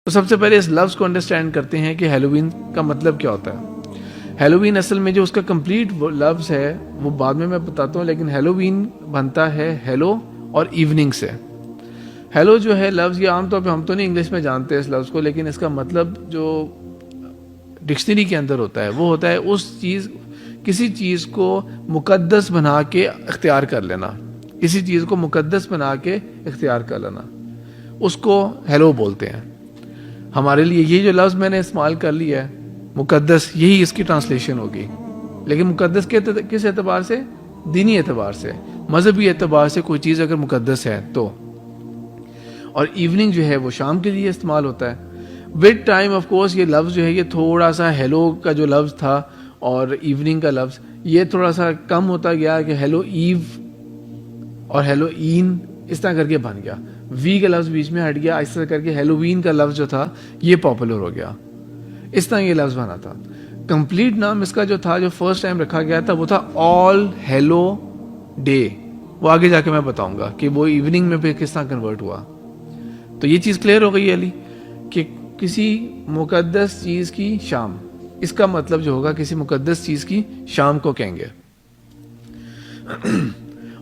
تو سب سے پہلے اس لفظ کو انڈرسٹینڈ کرتے ہیں کہ ہیلووین کا مطلب کیا ہوتا ہے. ہیلووین اصل میں جو اس کا کمپلیٹ لفظ ہے وہ بعد میں بتاتا ہوں، لیکن ہیلووین بنتا ہے ہیلو اور ایوننگ سے. ہیلو جو ہے لفظ، یہ عام طور پہ ہم تو نہیں انگلش میں جانتے اس لفظ کو، لیکن اس کا مطلب جو ڈکشنری کے اندر ہوتا ہے وہ ہوتا ہے کسی چیز کو مقدس بنا کے اختیار کر لینا. کسی چیز کو مقدس بنا کے اختیار کر لینا، اس کو ہیلو بولتے ہیں. ہمارے لیے یہ جو لفظ میں نے استعمال کر لیا ہے مقدس، یہی اس کی ٹرانسلیشن ہوگی. لیکن مقدس کس اعتبار سے؟ دینی اعتبار سے، مذہبی اعتبار سے کوئی چیز اگر مقدس ہے تو. اور ایوننگ جو ہے وہ شام کے لیے استعمال ہوتا ہے. ود ٹائم آف کورس یہ لفظ جو ہے یہ تھوڑا سا ہیلو کا جو لفظ تھا اور ایوننگ کا لفظ یہ تھوڑا سا کم ہوتا گیا کہ ہیلو ایو اور ہیلو این اس طرح کر کے بن گیا. وی کا لفظ بیچ میں ہٹ گیا، اس طرح کر کے ہیلووین کا لفظ جو تھا یہ پاپولر ہو گیا. اس طرح یہ لفظ بنا تھا. کمپلیٹ نام اس کا جو تھا، جو فرسٹ ٹائم رکھا گیا تھا، وہ تھا آل ہیلو ڈے. وہ آگے جا کے میں بتاؤں گا کہ وہ ایوننگ میں پھر کس طرح کنورٹ ہوا. تو یہ چیز کلیئر ہو گئی علی کہ کسی مقدس چیز کی شام، اس کا مطلب جو ہوگا کسی مقدس چیز کی شام کو کہیں گے.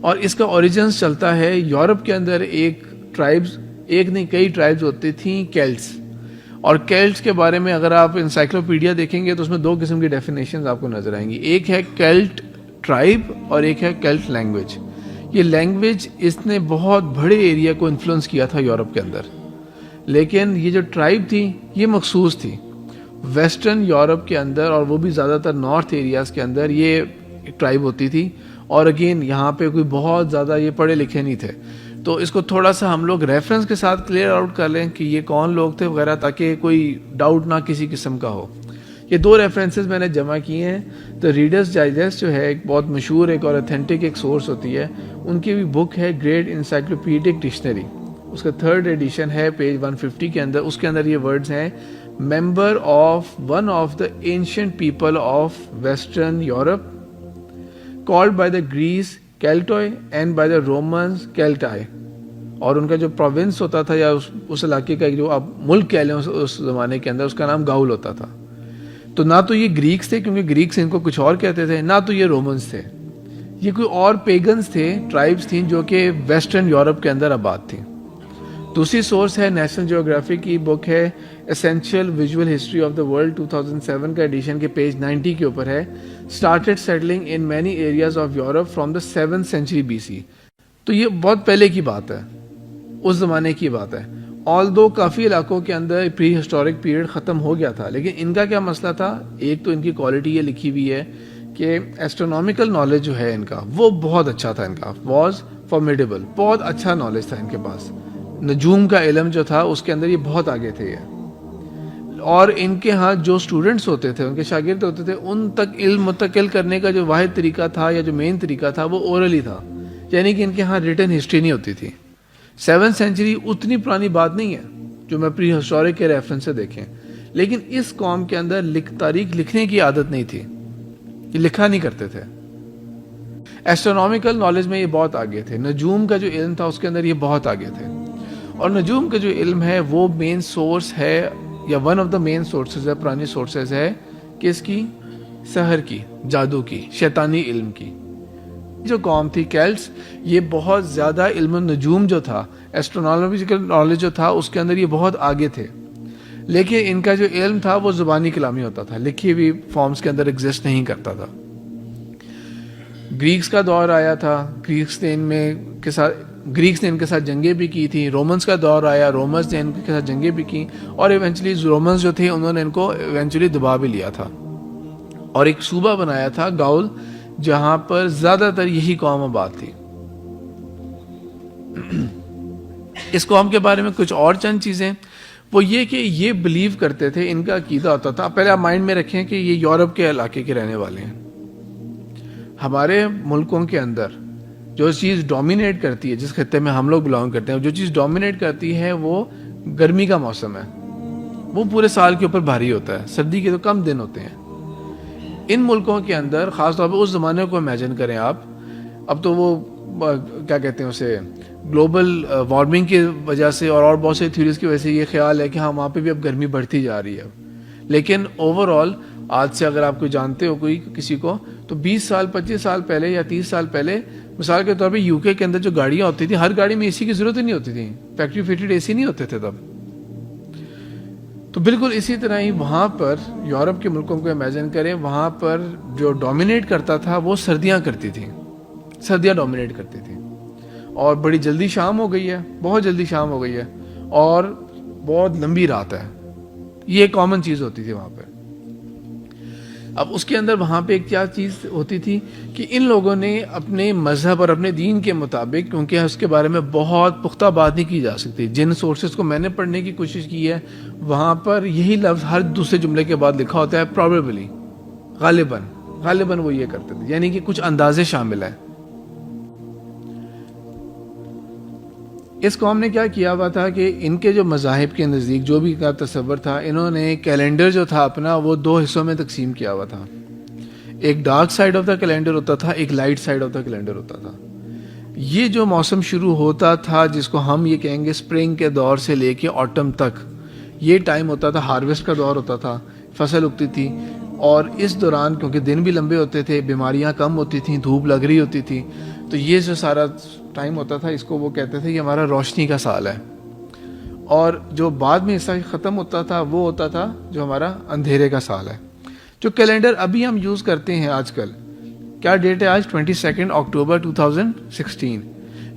اور اس کا اوریجنس چلتا ہے یورپ کے اندر. ایک نہیں کئی ٹرائبز ہوتی تھیں کیلٹس. اور کیلٹس کے بارے میں اگر آپ انسائکلوپیڈیا دیکھیں گے تو اس میں دو قسم کی ڈیفینیشنز آپ کو نظر آئیں گی. ایک ہے کیلٹ ٹرائب اور ایک ہے کیلٹ لینگویج. یہ لینگویج اس نے بہت بڑے ایریا کو انفلوئنس کیا تھا یورپ کے اندر، لیکن یہ جو ٹرائب تھی یہ مخصوص تھی ویسٹرن یورپ کے اندر، اور وہ بھی زیادہ تر نارتھ ایریاز کے اندر یہ ٹرائب ہوتی تھی. اور اگین یہاں پہ کوئی بہت زیادہ یہ پڑھے لکھے نہیں تھے، تو اس کو تھوڑا سا ہم لوگ ریفرنس کے ساتھ کلیئر آؤٹ کر لیں کہ یہ کون لوگ تھے وغیرہ، تاکہ کوئی ڈاؤٹ نہ کسی قسم کا ہو. یہ دو ریفرنسز میں نے جمع کیے ہیں. تو ریڈرز ڈائجسٹ جو ہے ایک بہت مشہور ایک اور اتھینٹک ایک سورس ہوتی ہے، ان کی بھی بک ہے گریٹ انسائکلوپیڈک ڈکشنری. اس کا 3rd ایڈیشن ہے پیج 150 کے اندر. اس کے اندر یہ ورڈز ہیں: member of one of the ancient people of western Europe called by the Greeks Keltoi and by the Romans Keltai. اور ان کا جو پروونس ہوتا تھا یا اس علاقے کا جو آپ ملک کہہ لیں اس زمانے کے اندر، اس کا نام گاؤل ہوتا تھا. تو نہ تو یہ گریکس تھے، کیونکہ گریکس ان کو کچھ اور کہتے تھے، نہ تو یہ رومنس تھے. یہ کوئی اور پیگنز تھے، ٹرائبس تھیں جو کہ ویسٹرن یورپ کے اندر آباد تھیں. دوسری سورس ہے نیشنل جیوگرافی کی بک ہے essential visual history of the world 2007 کا ایڈیشن کے پیج 90 کے اوپر ہے. Started settling in many areas of Europe from the 7th century BC. تو یہ بہت پہلے کی بات ہے، اس زمانے کی بات ہے. آلدو کافی علاقوں کے اندر پری ہسٹورک پیریڈ ختم ہو گیا تھا، لیکن ان کا کیا مسئلہ تھا؟ ایک تو ان کی کوالٹی یہ لکھی ہوئی ہے کہ ایسٹرونومیکل نالج جو ہے ان کا وہ بہت اچھا تھا. ان کا واز فارمیڈیبل، بہت اچھا نالج تھا ان کے پاس. نجوم کا علم جو تھا اس کے اندر یہ بہت آگے تھے یہ. اور ان کے ہاں جو اسٹوڈنٹس ہوتے تھے، ان کے شاگرد ہوتے تھے، ان تک علم منتقل کرنے کا جو واحد طریقہ تھا یا جو مین طریقہ تھا وہ اورلی تھا. یعنی کہ ان کے ہاں ریٹن ہسٹری نہیں ہوتی تھی. 7th century اتنی پرانی بات نہیں ہے جو میں پری ہسٹورک کے ریفرنس سے دیکھیں، لیکن اس قوم کے اندر تاریخ لکھنے کی عادت نہیں تھی، یہ لکھا نہیں کرتے تھے. ایسٹرونومیکل نالج میں یہ بہت آگے تھے. نجوم کا جو علم تھا اس کے اندر یہ بہت آگے تھے. اور نجوم کا جو علم ہے وہ مین سورس ہے یا one of the main sources ہے، پرانی سورسز ہے کس کی؟ سحر کی، جادو کی، شیطانی علم کی. جو قوم تھی کیلٹس، یہ بہت زیادہ علم النجوم جو تھا، ایسٹرونالوجیکل نالج جو تھا اس کے اندر یہ بہت آگے تھے. لیکن ان کا جو علم تھا وہ زبانی کلامی ہوتا تھا، لکھی ہوئی فارمز کے اندر ایگزسٹ نہیں کرتا تھا. گریکس کا دور آیا تھا، گریکس نے ان کے ساتھ جنگیں بھی کی تھیں. رومنس کا دور آیا، رومنس نے ان کے ساتھ جنگیں بھی کی، اور ایونچولی رومنس جو تھے انہوں نے ان کو ایونچولی دبا بھی لیا تھا اور ایک صوبہ بنایا تھا گاؤل، جہاں پر زیادہ تر یہی قوم آباد تھی. اس قوم کے بارے میں کچھ اور چند چیزیں، وہ یہ کہ یہ بلیو کرتے تھے، ان کا عقیدہ ہوتا تھا. پہلے آپ مائنڈ میں رکھیں کہ یہ یورپ کے علاقے کے رہنے والے ہیں. ہمارے ملکوں کے اندر جو چیز ڈومینیٹ کرتی ہے، جس خطے میں ہم لوگ بلانگ کرتے ہیں، جو چیز ڈومینیٹ کرتی ہے وہ گرمی کا موسم ہے. وہ پورے سال کے اوپر بھاری ہوتا ہے، سردی کے تو کم دن ہوتے ہیں. ان ملکوں کے اندر خاص طور پہ اس زمانے کو امیجن کریں آپ، اب تو وہ کیا کہتے ہیں اسے گلوبل وارمنگ کی وجہ سے اور بہت سی تھیوریز کی وجہ سے یہ خیال ہے کہ ہاں وہاں پہ بھی اب گرمی بڑھتی جا رہی ہے. لیکن اوور آل آج سے اگر آپ کوئی جانتے ہو کوئی کسی کو تو 20 سال 25 سال پہلے یا 30 سال پہلے مثال کے طور پہ یو کے اندر جو گاڑیاں ہوتی تھیں ہر گاڑی میں اے سی کی ضرورت ہی نہیں ہوتی تھی, فیکٹری فٹڈ اے سی نہیں ہوتے تھے تب. تو بالکل اسی طرح ہی وہاں پر یورپ کے ملکوں کو امیجن کریں, وہاں پر جو ڈومینیٹ کرتا تھا وہ سردیاں کرتی تھیں, سردیاں ڈومینیٹ کرتی تھیں. اور بڑی جلدی شام ہو گئی ہے, بہت جلدی شام ہو گئی ہے, اور بہت لمبی رات ہے. یہ ایک کامن چیز ہوتی تھی وہاں پہ. اب اس کے اندر وہاں پہ ایک کیا چیز ہوتی تھی کہ ان لوگوں نے اپنے مذہب اور اپنے دین کے مطابق, کیونکہ اس کے بارے میں بہت پختہ بات نہیں کی جا سکتی, جن سورسز کو میں نے پڑھنے کی کوشش کی ہے وہاں پر یہی لفظ ہر دوسرے جملے کے بعد لکھا ہوتا ہے پروبیبلی, غالباً وہ یہ کرتے تھے, یعنی کہ کچھ اندازے شامل ہیں. اس قوم نے کیا کیا ہوا تھا کہ ان کے جو مذاہب کے نزدیک جو بھی کا تصور تھا, انہوں نے کیلنڈر جو تھا اپنا وہ 2 حصوں میں تقسیم کیا ہوا تھا. ایک dark side of the calendar ہوتا تھا, ایک light side of the calendar ہوتا تھا. یہ جو موسم شروع ہوتا تھا جس کو ہم یہ کہیں گے اسپرنگ کے دور سے لے کے آٹم تک, یہ ٹائم ہوتا تھا, ہارویسٹ کا دور ہوتا تھا, فصل اگتی تھی. اور اس دوران کیونکہ دن بھی لمبے ہوتے تھے, بیماریاں کم ہوتی تھیں, دھوپ لگ رہی ہوتی تھی, تو یہ جو سارا ٹائم ہوتا تھا اس کو وہ کہتے تھے کہ ہمارا روشنی کا سال ہے. اور جو بعد میں حصہ ختم ہوتا تھا وہ ہوتا تھا جو ہمارا اندھیرے کا سال ہے. جو کیلنڈر ابھی ہم یوز کرتے ہیں آج کل, کیا ڈیٹ ہے آج 22 اکتوبر 2016.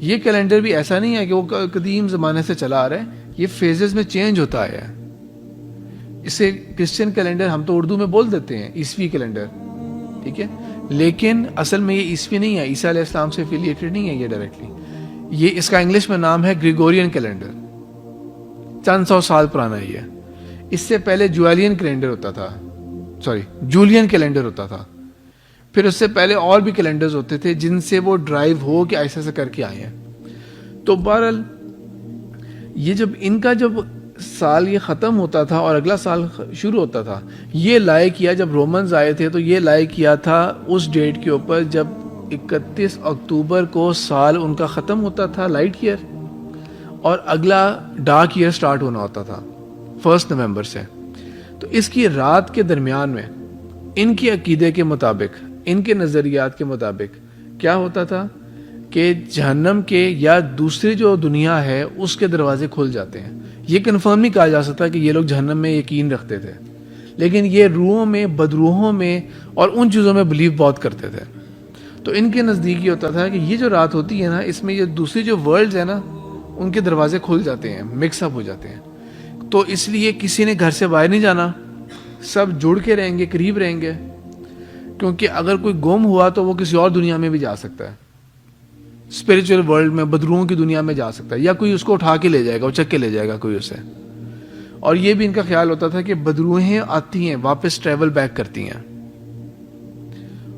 یہ کیلنڈر بھی ایسا نہیں ہے کہ وہ قدیم زمانے سے چلا آ رہا ہے, یہ فیزز میں چینج ہوتا آیا ہے. اسے کرسچن کیلنڈر ہم تو اردو میں بول دیتے ہیں عیسوی کیلنڈر, ٹھیک ہے, لیکن اصل میں یہ عیسوی نہیں ہے, عیسیٰ علیہ السلام سے افیلیٹڈ نہیں ہے یہ ڈائریکٹلی. یہ اس کا انگلش میں نام ہے گریگورین کیلنڈر, چند سو سال پرانا ہے یہ. اس سے پہلے جویلین کیلنڈر ہوتا تھا, جولین کیلنڈر ہوتا تھا. پھر اس سے پہلے اور بھی کیلنڈرز ہوتے تھے جن سے وہ ڈرائیو ہو کے ایسے ایسے کر کے آئے ہیں. تو بہرحال یہ جب ان کا جب سال یہ ختم ہوتا تھا اور اگلا سال شروع ہوتا تھا, یہ لائے کیا جب رومنز آئے تھے تو یہ لائے کیا تھا اس ڈیٹ کے اوپر جب 31 اکتوبر کو سال ان کا ختم ہوتا تھا لائٹ ایئر, اور اگلا ڈارک ایئر سٹارٹ ہونا ہوتا تھا 1 نومبر سے. تو اس کی رات کے درمیان میں ان کے عقیدے کے مطابق, ان کے نظریات کے مطابق کیا ہوتا تھا کہ جہنم کے یا دوسری جو دنیا ہے اس کے دروازے کھل جاتے ہیں. یہ کنفرم نہیں کہا جا سکتا کہ یہ لوگ جہنم میں یقین رکھتے تھے, لیکن یہ روحوں میں, بدروحوں میں اور ان چیزوں میں بلیو بہت کرتے تھے. تو ان کے نزدیک یہ ہوتا تھا کہ یہ جو رات ہوتی ہے نا, اس میں یہ دوسری جو ورلڈز ہیں نا ان کے دروازے کھل جاتے ہیں, مکس اپ ہو جاتے ہیں. تو اس لیے کسی نے گھر سے باہر نہیں جانا, سب جڑ کے رہیں گے, قریب رہیں گے, کیونکہ اگر کوئی گم ہوا تو وہ کسی اور دنیا میں بھی جا سکتا ہے, اسپریچول ورلڈ میں, بدروحوں کی دنیا میں جا سکتا ہے, یا کوئی اس کو اٹھا کے لے جائے گا, اچک کے لے جائے گا کوئی اسے. اور یہ بھی ان کا خیال ہوتا تھا کہ بدروہیں آتی ہیں, واپس ٹریول بیک کرتی ہیں,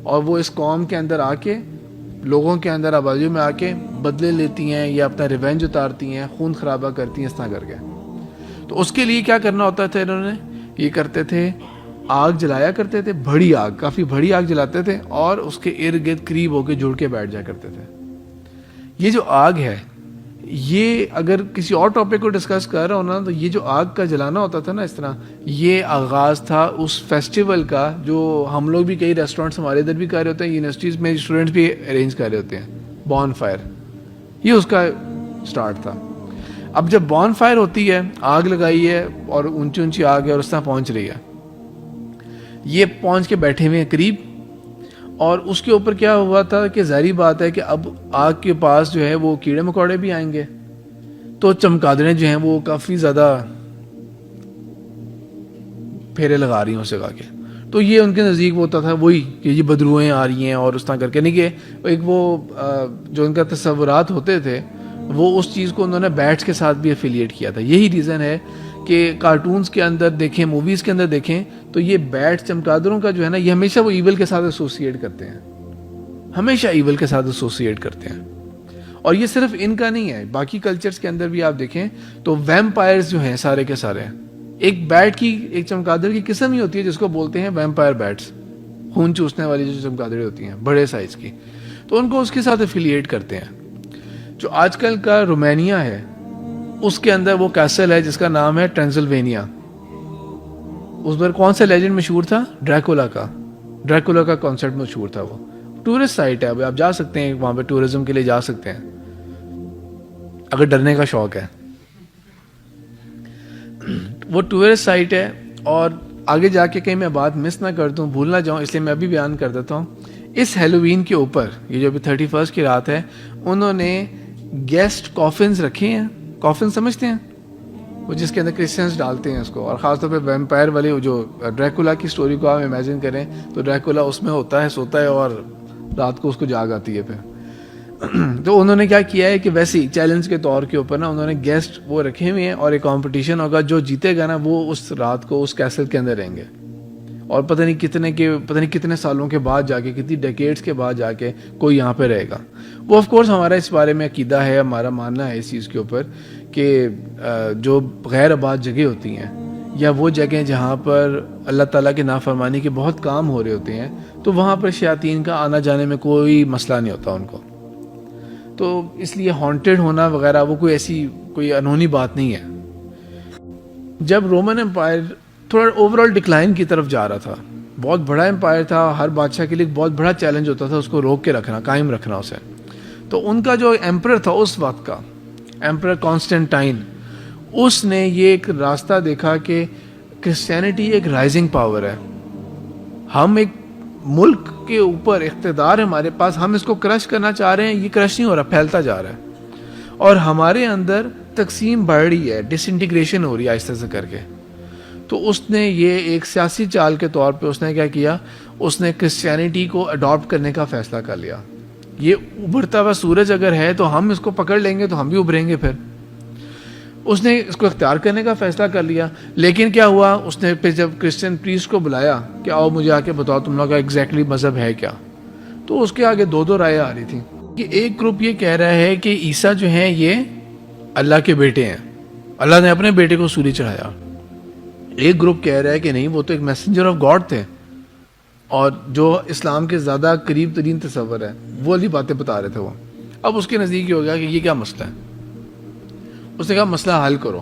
اور وہ اس قوم کے اندر آ کے, لوگوں کے اندر آبادیوں میں آ کے بدلے لیتی ہیں یا اپنا ریونج اتارتی ہیں, خون خرابہ کرتی ہیں, اس طرح کر کے. تو اس کے لیے کیا کرنا ہوتا تھا انہوں نے, یہ کرتے تھے آگ جلایا کرتے تھے, بڑی آگ, کافی بڑی آگ جلاتے تھے, اور اس کے ارد گرد قریب ہو کے جڑ کے بیٹھ جایا کرتے تھے. یہ جو آگ ہے, یہ اگر کسی اور ٹاپک کو ڈسکس کر رہا ہوں نا, تو یہ جو آگ کا جلانا ہوتا تھا نا اس طرح, یہ آغاز تھا اس فیسٹیول کا جو ہم لوگ بھی کئی ریسٹورینٹس ہمارے ادھر بھی کر رہے ہوتے ہیں, یونیورسٹیز میں اسٹوڈنٹس بھی ارینج کر رہے ہوتے ہیں, بون فائر, یہ اس کا اسٹارٹ تھا. اب جب بون فائر ہوتی ہے, آگ لگائی ہے اور اونچی اونچی آگ ہے اور اس طرح پہنچ رہی ہے, یہ پہنچ کے بیٹھے ہوئے ہیں قریب, اور اس کے اوپر کیا ہوا تھا کہ ظاہری بات ہے کہ اب آگ کے پاس جو ہے وہ کیڑے مکوڑے بھی آئیں گے, تو چمگادڑیں جو ہیں وہ کافی زیادہ پھیرے لگا رہی ہیں اسے لگا کے. تو یہ ان کے نزدیک وہ ہوتا تھا وہی کہ یہ بدروہیں آ رہی ہیں اور اس طرح کر کے, نہیں کہ ایک وہ جو ان کا تصورات ہوتے تھے وہ اس چیز کو انہوں نے بیٹس کے ساتھ بھی افیلیٹ کیا تھا. یہی ریزن ہے کہ کارٹونز کے اندر دیکھیں, موویز کے اندر دیکھیں, تو یہ بیٹ چمگادڑوں کا جو ہے نا, یہ ہمیشہ وہ ایول کے ساتھ ایسوسیٹ کرتے ہیں, ہمیشہ ایول کے ساتھ ایسوسیٹ کرتے ہیں. اور یہ صرف ان کا نہیں ہے, باقی کلچرز کے اندر بھی آپ دیکھیں تو ویمپائرز جو ہیں سارے کے سارے, ایک بیٹ کی, ایک چمگادڑ کی قسم ہی ہوتی ہے جس کو بولتے ہیں ویمپائر بیٹس, خون چوسنے والی جو چمگادڑیں ہوتی ہیں بڑے سائز کی. تو ان کو اس کے ساتھ افیلیٹ کرتے ہیں. جو آج کل کا رومانیہ ہے اس کے اندر وہ کیسل ہے جس کا نام ہے ٹرانسلوینیا. اس پر کون سا لیجنڈ مشہور تھا؟ ڈریکولا کا کانسیپٹ مشہور تھا. وہ ٹورسٹ سائٹ ہے, ابھی آپ جا سکتے ہیں وہاں پہ, ٹورزم کے لیے جا سکتے ہیں اگر ڈرنے کا شوق ہے. وہ ٹورسٹ سائٹ ہے, اور آگے جا کے کہیں میں بات مس نہ کر دوں, بھول نہ جاؤں, اس لیے میں ابھی بیان کر دیتا ہوں. اس ہیلووین کے اوپر, یہ جو ابھی 31 کی رات ہے, انہوں نے گیسٹ کافنز رکھے ہیں. کافن سمجھتے ہیں وہ جس کے اندر کرسچنس ڈالتے ہیں اس کو, اور خاص طور پہ ویمپائر والے جو ڈریکولا کی سٹوری کو آپ امیجن کریں تو ڈریکولا اس میں ہوتا ہے, سوتا ہے اور رات کو اس کو جاگ آتی ہے پھر. تو انہوں نے کیا کیا ہے کہ ویسے ہی چیلنج کے طور کے اوپر نا انہوں نے گیسٹ وہ رکھے ہوئے ہیں, اور ایک کمپٹیشن ہوگا, جو جیتے گا نا وہ اس رات کو اس کیسل کے اندر رہیں گے, اور پتہ نہیں کتنے سالوں کے بعد جا کے, کتنی ڈیکیڈز کے بعد جا کے کوئی یہاں پہ رہے گا. وہ آف کورس ہمارا اس بارے میں عقیدہ ہے, ہمارا ماننا ہے اس چیز کے اوپر کہ جو غیر آباد جگہ ہوتی ہیں, یا وہ جگہیں جہاں پر اللہ تعالیٰ کی نافرمانی کے بہت کام ہو رہے ہوتے ہیں, تو وہاں پر شیاطین کا آنا جانے میں کوئی مسئلہ نہیں ہوتا ان کو. تو اس لیے ہانٹیڈ ہونا وغیرہ وہ کوئی انہونی بات نہیں ہے. جب رومن امپائر تھوڑا اوور آل ڈکلائن کی طرف جا رہا تھا, بہت بڑا امپائر تھا, ہر بادشاہ کے لیے بہت بڑا چیلنج ہوتا تھا اس کو روک کے رکھنا, قائم رکھنا اسے. تو ان کا جو ایمپرر تھا اس وقت کا, ایمپرر کانسٹینٹائن, اس نے یہ ایک راستہ دیکھا کہ کرسچینٹی ایک رائزنگ پاور ہے. ہم ایک ملک کے اوپر اقتدار ہے ہمارے پاس, ہم اس کو کرش کرنا چاہ رہے ہیں, یہ کرش نہیں ہو رہا, پھیلتا جا رہا ہے, اور ہمارے اندر تقسیم بڑھ رہی ہے, ڈس انٹیگریشن ہو رہی ہے آہستہ سے کر کے. تو اس نے یہ ایک سیاسی چال کے طور پہ اس نے کیا کیا, اس نے کرسچینٹی کو اڈاپٹ کرنے کا فیصلہ کر لیا. یہ ابھرتا ہوا سورج اگر ہے تو ہم اس کو پکڑ لیں گے تو ہم بھی ابھریں گے. پھر اس نے اس کو اختیار کرنے کا فیصلہ کر لیا. لیکن کیا ہوا, اس نے پھر جب کرسچن پریسٹ کو بلایا کہ آؤ مجھے آ کے بتاؤ تم لوگ کا ایگزیکٹلی مذہب ہے کیا, تو اس کے آگے دو رائے آ رہی تھی. کہ ایک گروپ یہ کہہ رہا ہے کہ عیسیٰ جو ہیں یہ اللہ کے بیٹے ہیں, اللہ نے اپنے بیٹے کو سولی چڑھایا. ایک گروپ کہہ رہا ہے کہ نہیں, وہ تو ایک میسنجر آف گاڈ تھے, اور جو اسلام کے زیادہ قریب ترین تصور ہے وہ والی باتیں بتا رہے تھے وہ. اب اس کے نزدیک ہو گیا کہ یہ کیا مسئلہ ہے. اس نے کہا مسئلہ حل کرو.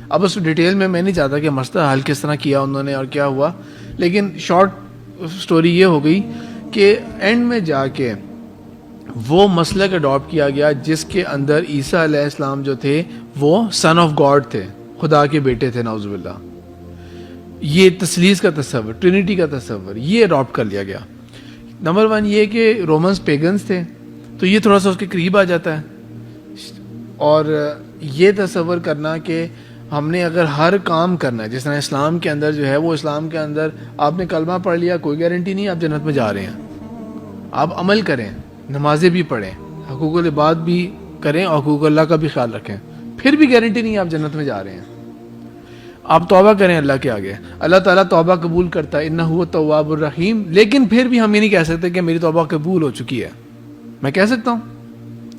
اب اس ڈیٹیل میں نہیں چاہتا کہ مسئلہ حل کس طرح کیا انہوں نے اور کیا ہوا, لیکن شارٹ سٹوری یہ ہو گئی کہ اینڈ میں جا کے وہ مسلک اڈاپٹ کیا گیا جس کے اندر عیسیٰ علیہ السلام جو تھے وہ سن آف گاڈ تھے, خدا کے بیٹے تھے, نعوذ باللہ. یہ تثلیث کا تصور, ٹرینٹی کا تصور, یہ اڈاپٹ کر لیا گیا. نمبر 1 یہ کہ رومنس پیگنز تھے, تو یہ تھوڑا سا اس کے قریب آ جاتا ہے. اور یہ تصور کرنا کہ ہم نے اگر ہر کام کرنا ہے, جس طرح اسلام کے اندر جو ہے, وہ اسلام کے اندر آپ نے کلمہ پڑھ لیا, کوئی گارنٹی نہیں آپ جنت میں جا رہے ہیں. آپ عمل کریں, نمازیں بھی پڑھیں, حقوق العباد بھی کریں, اور حقوق اللہ کا بھی خیال رکھیں, پھر بھی گارنٹی نہیں آپ جنت میں جا رہے ہیں. آپ توبہ کریں اللہ کے آگے, اللہ تعالیٰ توبہ قبول کرتا ہے, انہ التواب الرحیم. لیکن پھر بھی ہم یہ نہیں کہہ سکتے کہ میری توبہ قبول ہو چکی ہے. میں کہہ سکتا ہوں,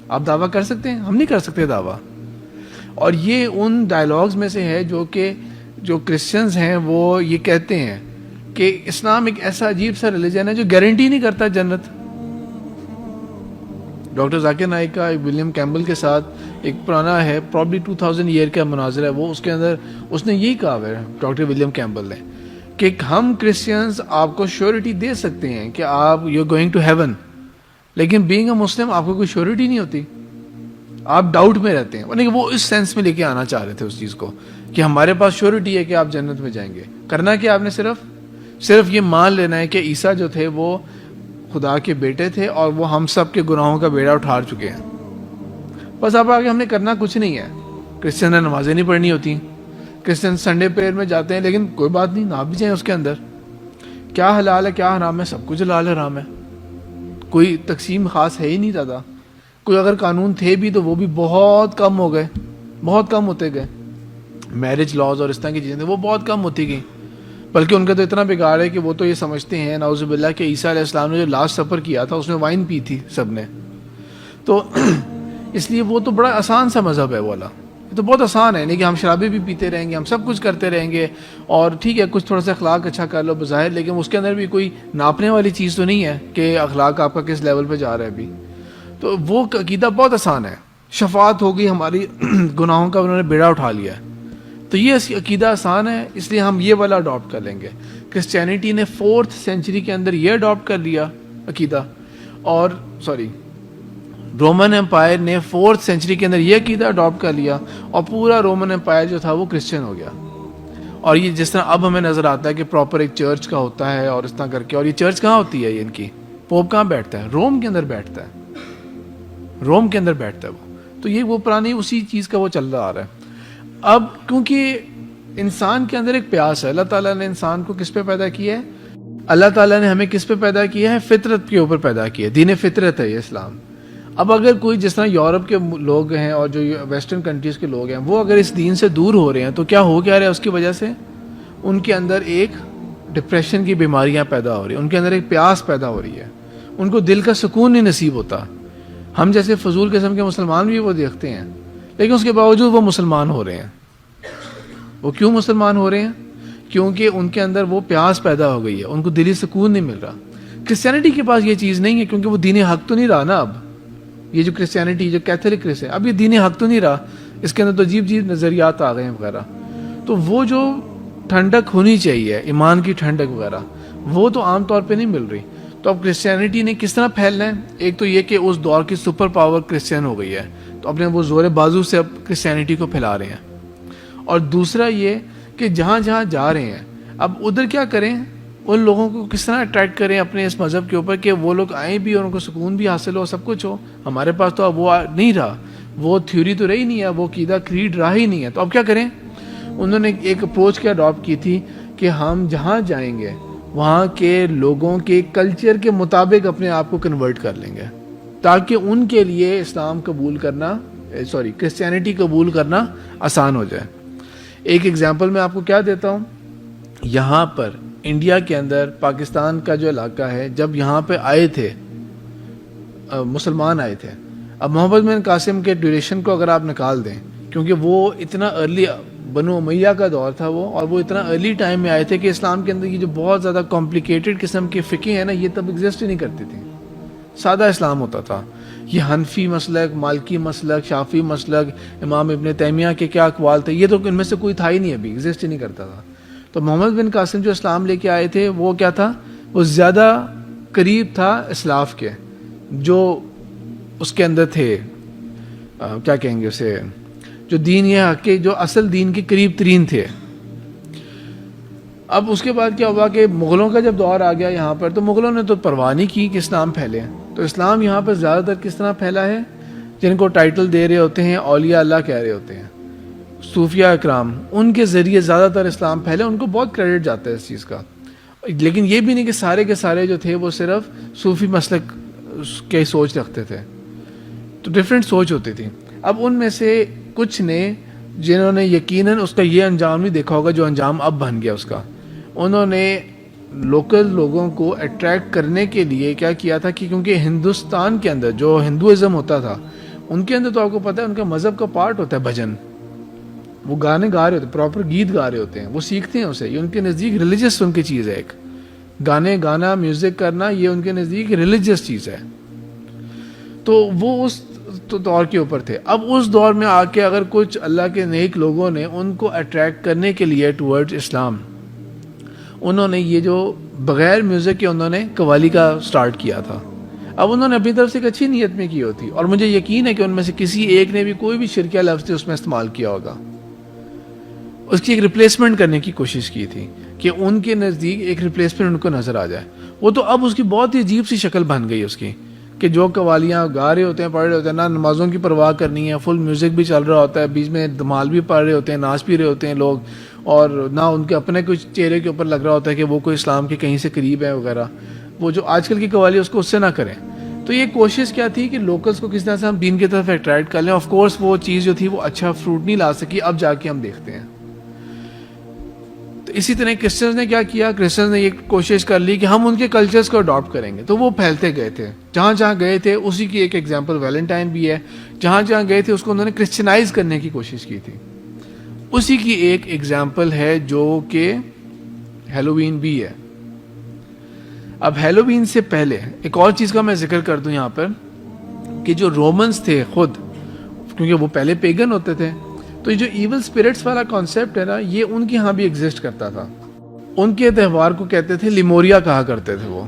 آپ دعویٰ کر سکتے ہیں, ہم نہیں کر سکتے دعویٰ. اور یہ ان ڈائلاگز میں سے ہے جو کرسچنز ہیں وہ یہ کہتے ہیں کہ اسلام ایک ایسا عجیب سا ریلیجن ہے جو گارنٹی نہیں کرتا جنت. ڈاکٹر ذاکر نائک کا ولیم کیمبل کے ساتھ ایک پرانا ہے, پرابلی 2000 ایئر کا مناظرہ ہے وہ, اس کے اندر اس نے یہی کہا ہے ڈاکٹر ولیم کیمبل نے کہ ہم کرسچنز آپ کو شیورٹی دے سکتے ہیں کہ آپ یو گوئنگ ٹو ہیون, لیکن بینگ اے مسلم آپ کو کوئی شیورٹی نہیں ہوتی, آپ ڈاؤٹ میں رہتے ہیں. یعنی وہ اس سینس میں لے کے آنا چاہ رہے تھے اس چیز کو کہ ہمارے پاس شیورٹی ہے کہ آپ جنت میں جائیں گے. کرنا کہ آپ نے صرف یہ مان لینا ہے کہ عیسیٰ جو تھے وہ خدا کے بیٹے تھے اور وہ ہم سب کے گناہوں کا بیڑا اٹھا چکے ہیں. بس اب آگے ہم نے کرنا کچھ نہیں ہے. کرسچن نے نمازیں نہیں پڑھنی ہوتی, کرسچن سنڈے پریئر میں جاتے ہیں, لیکن کوئی بات نہیں, نہ بھی جائیں اس کے اندر. کیا حلال ہے کیا حرام ہے, سب کچھ حلال حرام ہے, کوئی تقسیم خاص ہے ہی نہیں زیادہ. کوئی اگر قانون تھے بھی تو وہ بھی بہت کم ہو گئے, بہت کم ہوتے گئے. میرج لاز اور اس طرح کی چیزیں وہ بہت کم ہوتی گئیں. بلکہ ان کا تو اتنا بگاڑ ہے کہ وہ تو یہ سمجھتے ہیں نعوذ باللہ کہ عیسیٰ علیہ السلام نے جو لاسٹ سفر کیا تھا اس میں وائن پی تھی سب نے. تو اس لیے وہ تو بڑا آسان سا مذہب ہے وہ والا, یہ تو بہت آسان ہے. نہیں کہ ہم شرابیں بھی پیتے رہیں گے, ہم سب کچھ کرتے رہیں گے, اور ٹھیک ہے کچھ تھوڑا سا اخلاق اچھا کر لو بظاہر, لیکن اس کے اندر بھی کوئی ناپنے والی چیز تو نہیں ہے کہ اخلاق آپ کا کس لیول پہ جا رہا ہے ابھی. تو وہ عقیدہ بہت آسان ہے، شفاعت ہو گئی، ہماری گناہوں کا انہوں نے بیڑا اٹھا لیا ہے، تو یہ عقیدہ آسان ہے، اس لیے ہم یہ والا اڈاپٹ کر لیں گے۔ کرسچینٹی نے 4th سینچری کے اندر یہ اڈاپٹ کر لیا عقیدہ، اور رومن امپائر نے 4th سینچری کے اندر یہ عقیدہ اڈاپٹ کر لیا، اور پورا رومن امپائر جو تھا وہ کرسچن ہو گیا۔ اور یہ جس طرح اب ہمیں نظر آتا ہے کہ پراپر ایک چرچ کا ہوتا ہے اور اس طرح کر کے، اور یہ چرچ کہاں ہوتی ہے، یہ ان کی پوپ کہاں بیٹھتا ہے؟ روم کے اندر بیٹھتا ہے، روم کے اندر بیٹھتا ہے وہ۔ تو یہ وہ پرانی اسی چیز کا وہ چل رہا آ رہا ہے۔ اب کیونکہ انسان کے اندر ایک پیاس ہے، اللہ تعالیٰ نے انسان کو کس پہ پیدا کیا ہے؟ اللہ تعالیٰ نے ہمیں کس پہ پیدا کیا ہے؟ فطرت کے اوپر پیدا کیا ہے، دین فطرت ہے یہ اسلام۔ اب اگر کوئی جس طرح یورپ کے لوگ ہیں اور جو ویسٹرن کنٹریز کے لوگ ہیں، وہ اگر اس دین سے دور ہو رہے ہیں تو کیا ہو کیا رہا ہے؟ اس کی وجہ سے ان کے اندر ایک ڈپریشن کی بیماریاں پیدا ہو رہی ہیں، ان کے اندر ایک پیاس پیدا ہو رہی ہے، ان کو دل کا سکون نہیں نصیب ہوتا۔ ہم جیسے فضول قسم کے مسلمان بھی وہ دیکھتے ہیں، لیکن اس کے باوجود وہ مسلمان ہو رہے ہیں۔ وہ کیوں مسلمان ہو رہے ہیں؟ کیونکہ ان کے اندر وہ پیاس پیدا ہو گئی ہے، ان کو دلی سکون نہیں مل رہا۔ کرسچینٹی کے پاس یہ چیز نہیں ہے، کیونکہ وہ دین حق تو نہیں رہا نا۔ اب یہ جو کرسچینٹی، جو کیتھولک ہے، اب یہ دین حق تو نہیں رہا، اس کے اندر تو عجیب عجیب نظریات آ گئے ہیں وغیرہ۔ تو وہ جو ٹھنڈک ہونی چاہیے، ایمان کی ٹھنڈک وغیرہ، وہ تو عام طور پہ نہیں مل رہی۔ تو اب کرسچینٹی نے کس طرح پھیلنا ہے؟ ایک تو یہ کہ اس دور کی سپر پاور کرسچین ہو گئی ہے، تو اپنے وہ زور بازو سے اب کرسچینٹی کو پھیلا رہے ہیں۔ اور دوسرا یہ کہ جہاں جہاں جا رہے ہیں، اب ادھر کیا کریں؟ ان لوگوں کو کس طرح اٹریکٹ کریں اپنے اس مذہب کے اوپر کہ وہ لوگ آئیں بھی اور ان کو سکون بھی حاصل ہو، سب کچھ ہو۔ ہمارے پاس تو اب وہ نہیں رہا، وہ تھیوری تو رہی نہیں ہے، وہ عقیدہ کریڈ رہا ہی نہیں ہے۔ تو اب کیا کریں؟ انہوں نے ایک اپروچ کیا اڈاپٹ کی تھی کہ ہم جہاں جائیں گے وہاں کے لوگوں کے کلچر کے مطابق اپنے آپ کو کنورٹ کر لیں گے، تاکہ ان کے لیے اسلام قبول کرنا کرسچینٹی قبول کرنا آسان ہو جائے۔ ایک ایگزامپل میں آپ کو کیا دیتا ہوں، یہاں پر انڈیا کے اندر پاکستان کا جو علاقہ ہے، جب یہاں پہ آئے تھے مسلمان آئے تھے، اب محمد بن قاسم کے ڈیوریشن کو اگر آپ نکال دیں، کیونکہ وہ اتنا ارلی بنو امیہ کا دور تھا وہ، اور وہ اتنا ارلی ٹائم میں آئے تھے کہ اسلام کے اندر یہ جو بہت زیادہ کمپلیکیٹڈ قسم کی فقہ ہیں نا، یہ تب ایگزسٹ ہی نہیں کرتی تھی، سادہ اسلام ہوتا تھا۔ یہ حنفی مسلک، مالکی مسلک، شافعی مسلک، امام ابن تیمیہ کے کیا اقوال تھے، یہ تو ان میں سے کوئی تھا ہی نہیں، ابھی ایگزسٹ ہی نہیں کرتا تھا۔ تو محمد بن قاسم جو اسلام لے کے آئے تھے، وہ کیا تھا؟ وہ زیادہ قریب تھا اسلاف کے، جو اس کے اندر تھے، کیا کہیں گے اسے، جو دین یہ حق کے جو اصل دین کے قریب ترین تھے۔ اب اس کے بعد کیا ہوا کہ مغلوں کا جب دور آ گیا یہاں پر، تو مغلوں نے تو پرواہ نہیں کی کہ اسلام پھیلے۔ تو اسلام یہاں پر زیادہ تر کس طرح پھیلا ہے؟ جن کو ٹائٹل دے رہے ہوتے ہیں اولیاء اللہ کہہ رہے ہوتے ہیں، صوفیاء اکرام، ان کے ذریعے زیادہ تر اسلام پھیلے، ان کو بہت کریڈٹ جاتا ہے اس چیز کا۔ لیکن یہ بھی نہیں کہ سارے کے سارے جو تھے وہ صرف صوفی مسلک کے سوچ رکھتے تھے، تو ڈفرینٹ سوچ ہوتی تھی۔ اب ان میں سے کچھ نے، جنہوں نے یقیناً اس کا یہ انجام نہیں دیکھا ہوگا جو انجام اب بن گیا اس کا، انہوں نے لوکل لوگوں کو اٹریکٹ کرنے کے لیے کیا کیا تھا کہ کیونکہ ہندوستان کے اندر جو ہندوازم ہوتا تھا، ان کے اندر تو آپ کو پتہ ہے ان کا مذہب کا پارٹ ہوتا ہے بھجن، وہ گانے گا رہے ہوتے ہیں، پراپر گیت گا رہے ہوتے ہیں، وہ سیکھتے ہیں اسے، یہ ان کے نزدیک ریلیجس ان کی چیز ہے، ایک گانے گانا، میوزک کرنا، یہ ان کے نزدیک ریلیجس چیز ہے۔ تو وہ اس دور کے اوپر تھے۔ اب اس دور میں آ کے اگر کچھ اللہ کے نیک لوگوں نے ان کو اٹریکٹ کرنے کے لیے ٹورڈز اسلام، انہوں نے یہ جو بغیر میوزک کے انہوں نے قوالی کا سٹارٹ کیا تھا۔ اب انہوں نے اپنی طرف سے ایک اچھی نیت میں کی ہوتی، اور مجھے یقین ہے کہ ان میں سے کسی ایک نے بھی کوئی بھی شرکیہ لفظ اس میں استعمال کیا ہوگا، اس کی ایک ریپلیسمنٹ کرنے کی کوشش کی تھی کہ ان کے نزدیک ایک ریپلیسمنٹ ان کو نظر آ جائے۔ وہ تو اب اس کی بہت ہی عجیب سی شکل بن گئی اس کی، کہ جو قوالیاں گا رہے ہوتے ہیں، پڑھ رہے ہوتے ہیں، نہ نمازوں کی پرواہ کرنی ہے، فل میوزک بھی چل رہا ہوتا ہے، بیچ میں دھمال بھی پڑھ رہے ہوتے ہیں، ناچ بھی رہے ہوتے ہیں لوگ، اور نہ ان کے اپنے کچھ چہرے کے اوپر لگ رہا ہوتا ہے کہ وہ کوئی اسلام کے کہیں سے قریب ہے وغیرہ۔ وہ جو آج کل کی قوالی اس کو اس سے نہ کریں۔ تو یہ کوشش کیا تھی کہ لوکلز کو کس طرح سے ہم دین کی طرف اٹریکٹ کر لیں۔ آف کورس وہ چیز جو تھی وہ اچھا فروٹ نہیں لا سکی، اب جا کے ہم دیکھتے ہیں۔ تو اسی طرح کرسچنز نے کیا کیا، کرسچنز نے یہ کوشش کر لی کہ ہم ان کے کلچرز کو اڈاپٹ کریں گے، تو وہ پھیلتے گئے تھے جہاں جہاں گئے تھے۔ اسی کی ایک ایگزامپل ویلنٹائن بھی ہے، جہاں جہاں گئے تھے اس کو انہوں نے کرسچنائز کرنے کی کوشش کی تھی۔ اسی کی ایک ایگزامپل ہے جو کہ ہیلووین بھی ہے۔ اب ہیلووین سے پہلے ایک اور چیز کا میں ذکر کر دوں یہاں پر، کہ جو رومنس تھے خود، کیونکہ وہ پہلے پیگن ہوتے تھے، تو یہ جو ایول اسپرٹس والا کانسیپٹ ہے نا، یہ ان کے ہاں بھی ایگزسٹ کرتا تھا. ان کے تہوار کو کہتے تھے لیموریا کہا کرتے تھے وہ،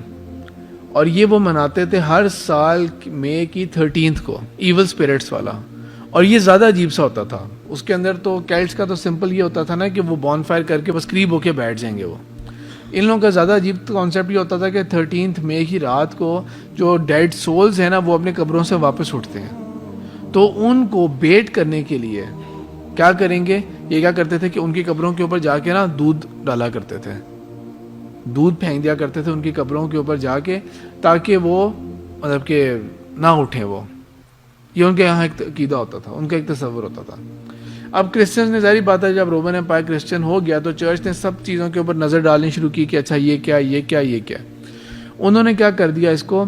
اور یہ وہ مناتے تھے ہر سال مئی کی 13 کو، ایول اسپرٹس والا. اور یہ زیادہ عجیب سا ہوتا تھا. اس کے اندر تو کیلٹس کا تو سمپل یہ ہوتا تھا نا کہ وہ بون فائر کر کے بس قریب ہو کے بیٹھ جائیں گے. وہ ان لوگوں کا زیادہ عجیب کانسیپٹ یہ ہوتا تھا کہ 13 مئی کی رات کو جو ڈیڈ سولز ہیں نا وہ اپنے قبروں سے واپس اٹھتے ہیں. تو ان کو بیٹ کرنے کے لیے کیا کریں گے، یہ کیا کرتے تھے کہ ان کی قبروں کے اوپر جا کے نا دودھ ڈالا کرتے تھے، دودھ پھینک دیا کرتے تھے ان کی قبروں کے اوپر جا کے، تاکہ وہ مطلب کہ نہ اٹھیں. وہ یہ ان کے یہاں ایک عقیدہ ہوتا تھا، ان کا ایک تصور ہوتا تھا. اب کرسچنز نے ظاہری بات ہے جب رومن امپائر کرسچن ہو گیا تو چرچ نے سب چیزوں کے اوپر نظر ڈالنی شروع کی کہ اچھا یہ کیا یہ کیا یہ کیا. انہوں نے کیا کر دیا اس کو،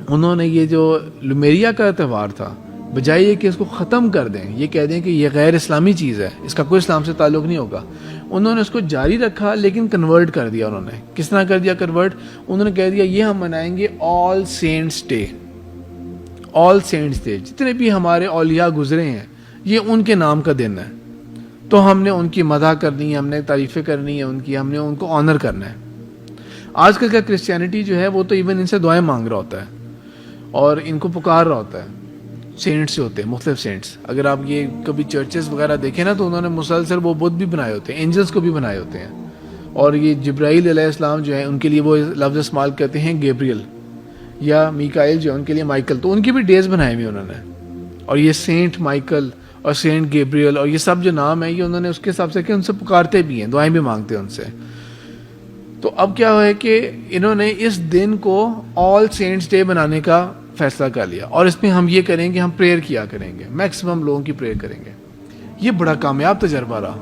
انہوں نے یہ جو لومیریا کا تہوار تھا، بجائے یہ کہ اس کو ختم کر دیں، یہ کہہ دیں کہ یہ غیر اسلامی چیز ہے، اس کا کوئی اسلام سے تعلق نہیں ہوگا، انہوں نے اس کو جاری رکھا لیکن کنورٹ کر دیا. انہوں نے کس طرح کر دیا کنورٹ، انہوں نے کہہ دیا یہ ہم منائیں گے آل سینٹس ڈے. آل سینٹس ڈے، جتنے بھی ہمارے اولیاء گزرے ہیں یہ ان کے نام کا دن ہے، تو ہم نے ان کی مدح کرنی ہے، ہم نے تعریفیں کرنی ہے ان کی، ہم نے ان کو آنر کرنا ہے. آج کل کا کرسچینٹی جو ہے وہ تو ایون ان سے دعائیں مانگ رہا ہوتا ہے اور ان کو پکار رہا ہوتا ہے. سینٹس سے ہوتے ہیں مختلف سینٹس. اگر آپ یہ کبھی چرچز وغیرہ دیکھیں نا تو انہوں نے مسلسل وہ بدھ بھی بنائے ہوتے ہیں، اینجلس کو بھی بنائے ہوتے ہیں. اور یہ جبرائیل علیہ السلام جو ہے ان کے لیے وہ لفظ استعمال کرتے ہیں گیبریل، یا میکائل جو ہے ان کے لیے مائیکل، تو ان کی بھی ڈیز بنائے ہوئے انہوں نے. اور یہ سینٹ مائیکل اور سینٹ گیبریل اور یہ سب جو نام ہے یہ انہوں نے اس کے حساب سے کہ ان سے پکارتے بھی ہیں، دعائیں بھی مانگتے ہیں ان سے. تو اب کیا ہوا ہے کہ انہوں نے اس دن کو آل سینٹس ڈے بنانے کا فیصلہ کر لیا، اور اس میں ہم یہ کریں گے، ہم پریئر کیا کریں گے، میکسیمم لوگوں کی پریئر کریں گے. یہ بڑا کامیاب تجربہ رہا.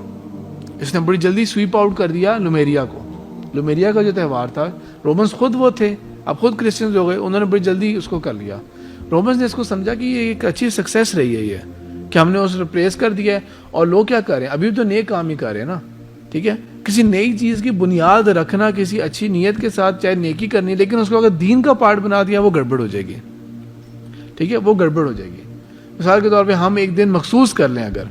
اس نے بڑی جلدی سویپ آؤٹ کر دیا لومیریا کو. لومیریا کا جو تہوار تھا، رومنس خود وہ تھے، اب خود کرسچنز ہو گئے، انہوں نے بڑی جلدی اس کو کر لیا. رومنس نے اس کو سمجھا کہ یہ ایک اچھی سکسیس رہی ہے یہ کہ ہم نے اس ریپلیس کر دیا ہے. اور لوگ کیا کر رہے ہیں، ابھی تو نیک کام ہی کر رہے ہیں نا. ٹھیک ہے، کسی نئی چیز کی بنیاد رکھنا کسی اچھی نیت کے ساتھ، چاہے نیکی کرنی، لیکن اس کو اگر دین کا پارٹ بنا دیا وہ گڑبڑ ہو جائے گی. ٹھیک ہے، وہ گڑبڑ ہو جائے گی. مثال کے طور پہ ہم ایک دن مخصوص کر لیں، اگر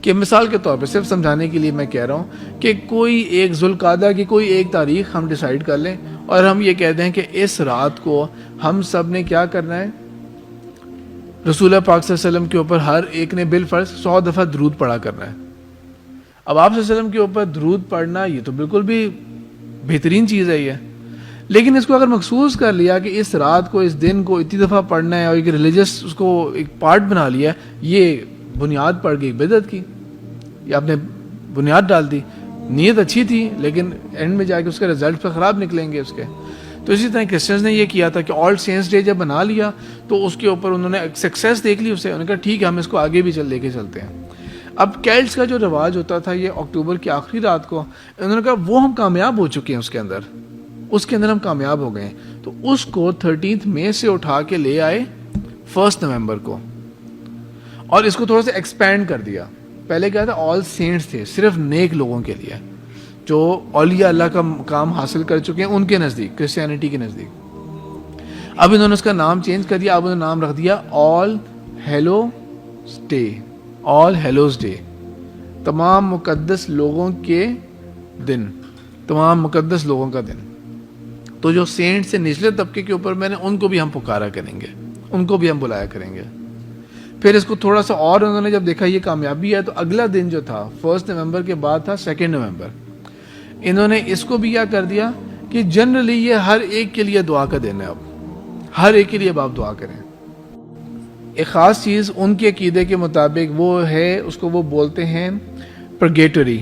کہ مثال کے طور پہ صرف سمجھانے کے لیے میں کہہ رہا ہوں کہ کوئی ایک ذوالقعدہ کی کوئی ایک تاریخ ہم ڈیسائیڈ کر لیں اور ہم یہ کہہ دیں کہ اس رات کو ہم سب نے کیا کرنا ہے، رسول پاک صلی اللہ علیہ وسلم کے اوپر ہر ایک نے بالفرض 100 دفعہ درود پڑھا کرنا ہے. اب آپ صلی اللہ علیہ وسلم کے اوپر درود پڑھنا یہ تو بالکل بھی بہترین چیز ہے یہ، لیکن اس کو اگر مخصوص کر لیا کہ اس رات کو، اس دن کو اتنی دفعہ پڑھنا ہے اور ایک ریلیجس اس کو ایک پارٹ بنا لیا، یہ بنیاد پڑ گئی بدعت کی. یہ آپ نے بنیاد ڈال دی. نیت اچھی تھی لیکن اینڈ میں جا کے اس کے رزلٹ پہ خراب نکلیں گے اس کے. تو اسی طرح کرسچنز نے یہ کیا تھا کہ آل سینٹس ڈے جب بنا لیا تو اس کے اوپر انہوں نے سکسیس دیکھ لی اسے، انہوں نے کہا ٹھیک ہے ہم اس کو آگے بھی لے کے چلتے ہیں. اب کیلٹس کا جو رواج ہوتا تھا یہ اکتوبر کی آخری رات کو، انہوں نے کہا وہ ہم کامیاب ہو چکے ہیں، اس کے اندر ہم کامیاب ہو گئے ہیں، تو اس کو 13 مئی سے اٹھا کے لے آئے 1 نومبر کو، اور اس کو تھوڑا سا ایکسپینڈ کر دیا. پہلے کیا تھا، آل سینٹس تھے، صرف نیک لوگوں کے لیے جو اولیاء اللہ کا مقام حاصل کر چکے ہیں ان کے نزدیک، کرسچینٹی کے نزدیک. اب انہوں نے اس کا نام چینج کر دیا. اب انہوں نے نام رکھ دیا آل ہیلوز ڈے. آل ہیلوز ڈے، تمام مقدس لوگوں کے دن، تمام مقدس لوگوں کا دن. تو جو سینٹ سے نچلے طبقے کے اوپر میں نے ان کو بھی ہم پکارا کریں گے، ان کو بھی ہم بلایا کریں گے. پھر اس کو تھوڑا سا اور انہوں نے جب دیکھا یہ کامیابی ہے تو اگلا دن جو تھا 1 نومبر کے بعد تھا 2 نومبر. انہوں نے اس کو بھی کیا کر دیا کہ جنرلی یہ ہر ایک کے لیے دعا کا دن ہے. اب ہر ایک کے لیے اب آپ دعا کریں. ایک خاص چیز ان کے عقیدے کے مطابق وہ ہے، اس کو وہ بولتے ہیں پرگیٹری،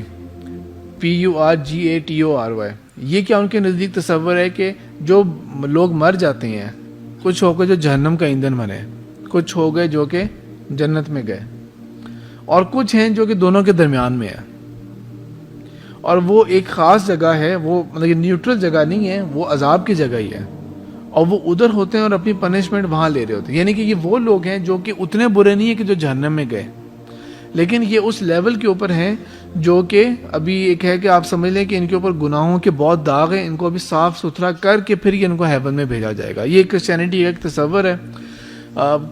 PURGATORY. یہ کیا ان کے نزدیک تصور ہے کہ جو لوگ مر جاتے ہیں، کچھ ہو گئے جو جہنم کا ایندھن بنے، کچھ ہو گئے جو کہ جنت میں گئے، اور کچھ ہیں جو کہ دونوں کے درمیان میں ہیں. اور وہ ایک خاص جگہ ہے، وہ مطلب نیوٹرل جگہ نہیں ہے، وہ عذاب کی جگہ ہی ہے، اور وہ ادھر ہوتے ہیں اور اپنی پنشمنٹ وہاں لے رہے ہوتے ہیں. یعنی کہ یہ وہ لوگ ہیں جو کہ اتنے برے نہیں ہیں کہ جو جہنم میں گئے، لیکن یہ اس لیول کے اوپر ہیں جو کہ ابھی ایک ہے کہ آپ سمجھ لیں کہ ان کے اوپر گناہوں کے بہت داغ ہیں، ان کو ابھی صاف ستھرا کر کے پھر یہ ان کو ہیون میں بھیجا جائے گا. یہ کرسچینٹی کا ایک تصور ہے.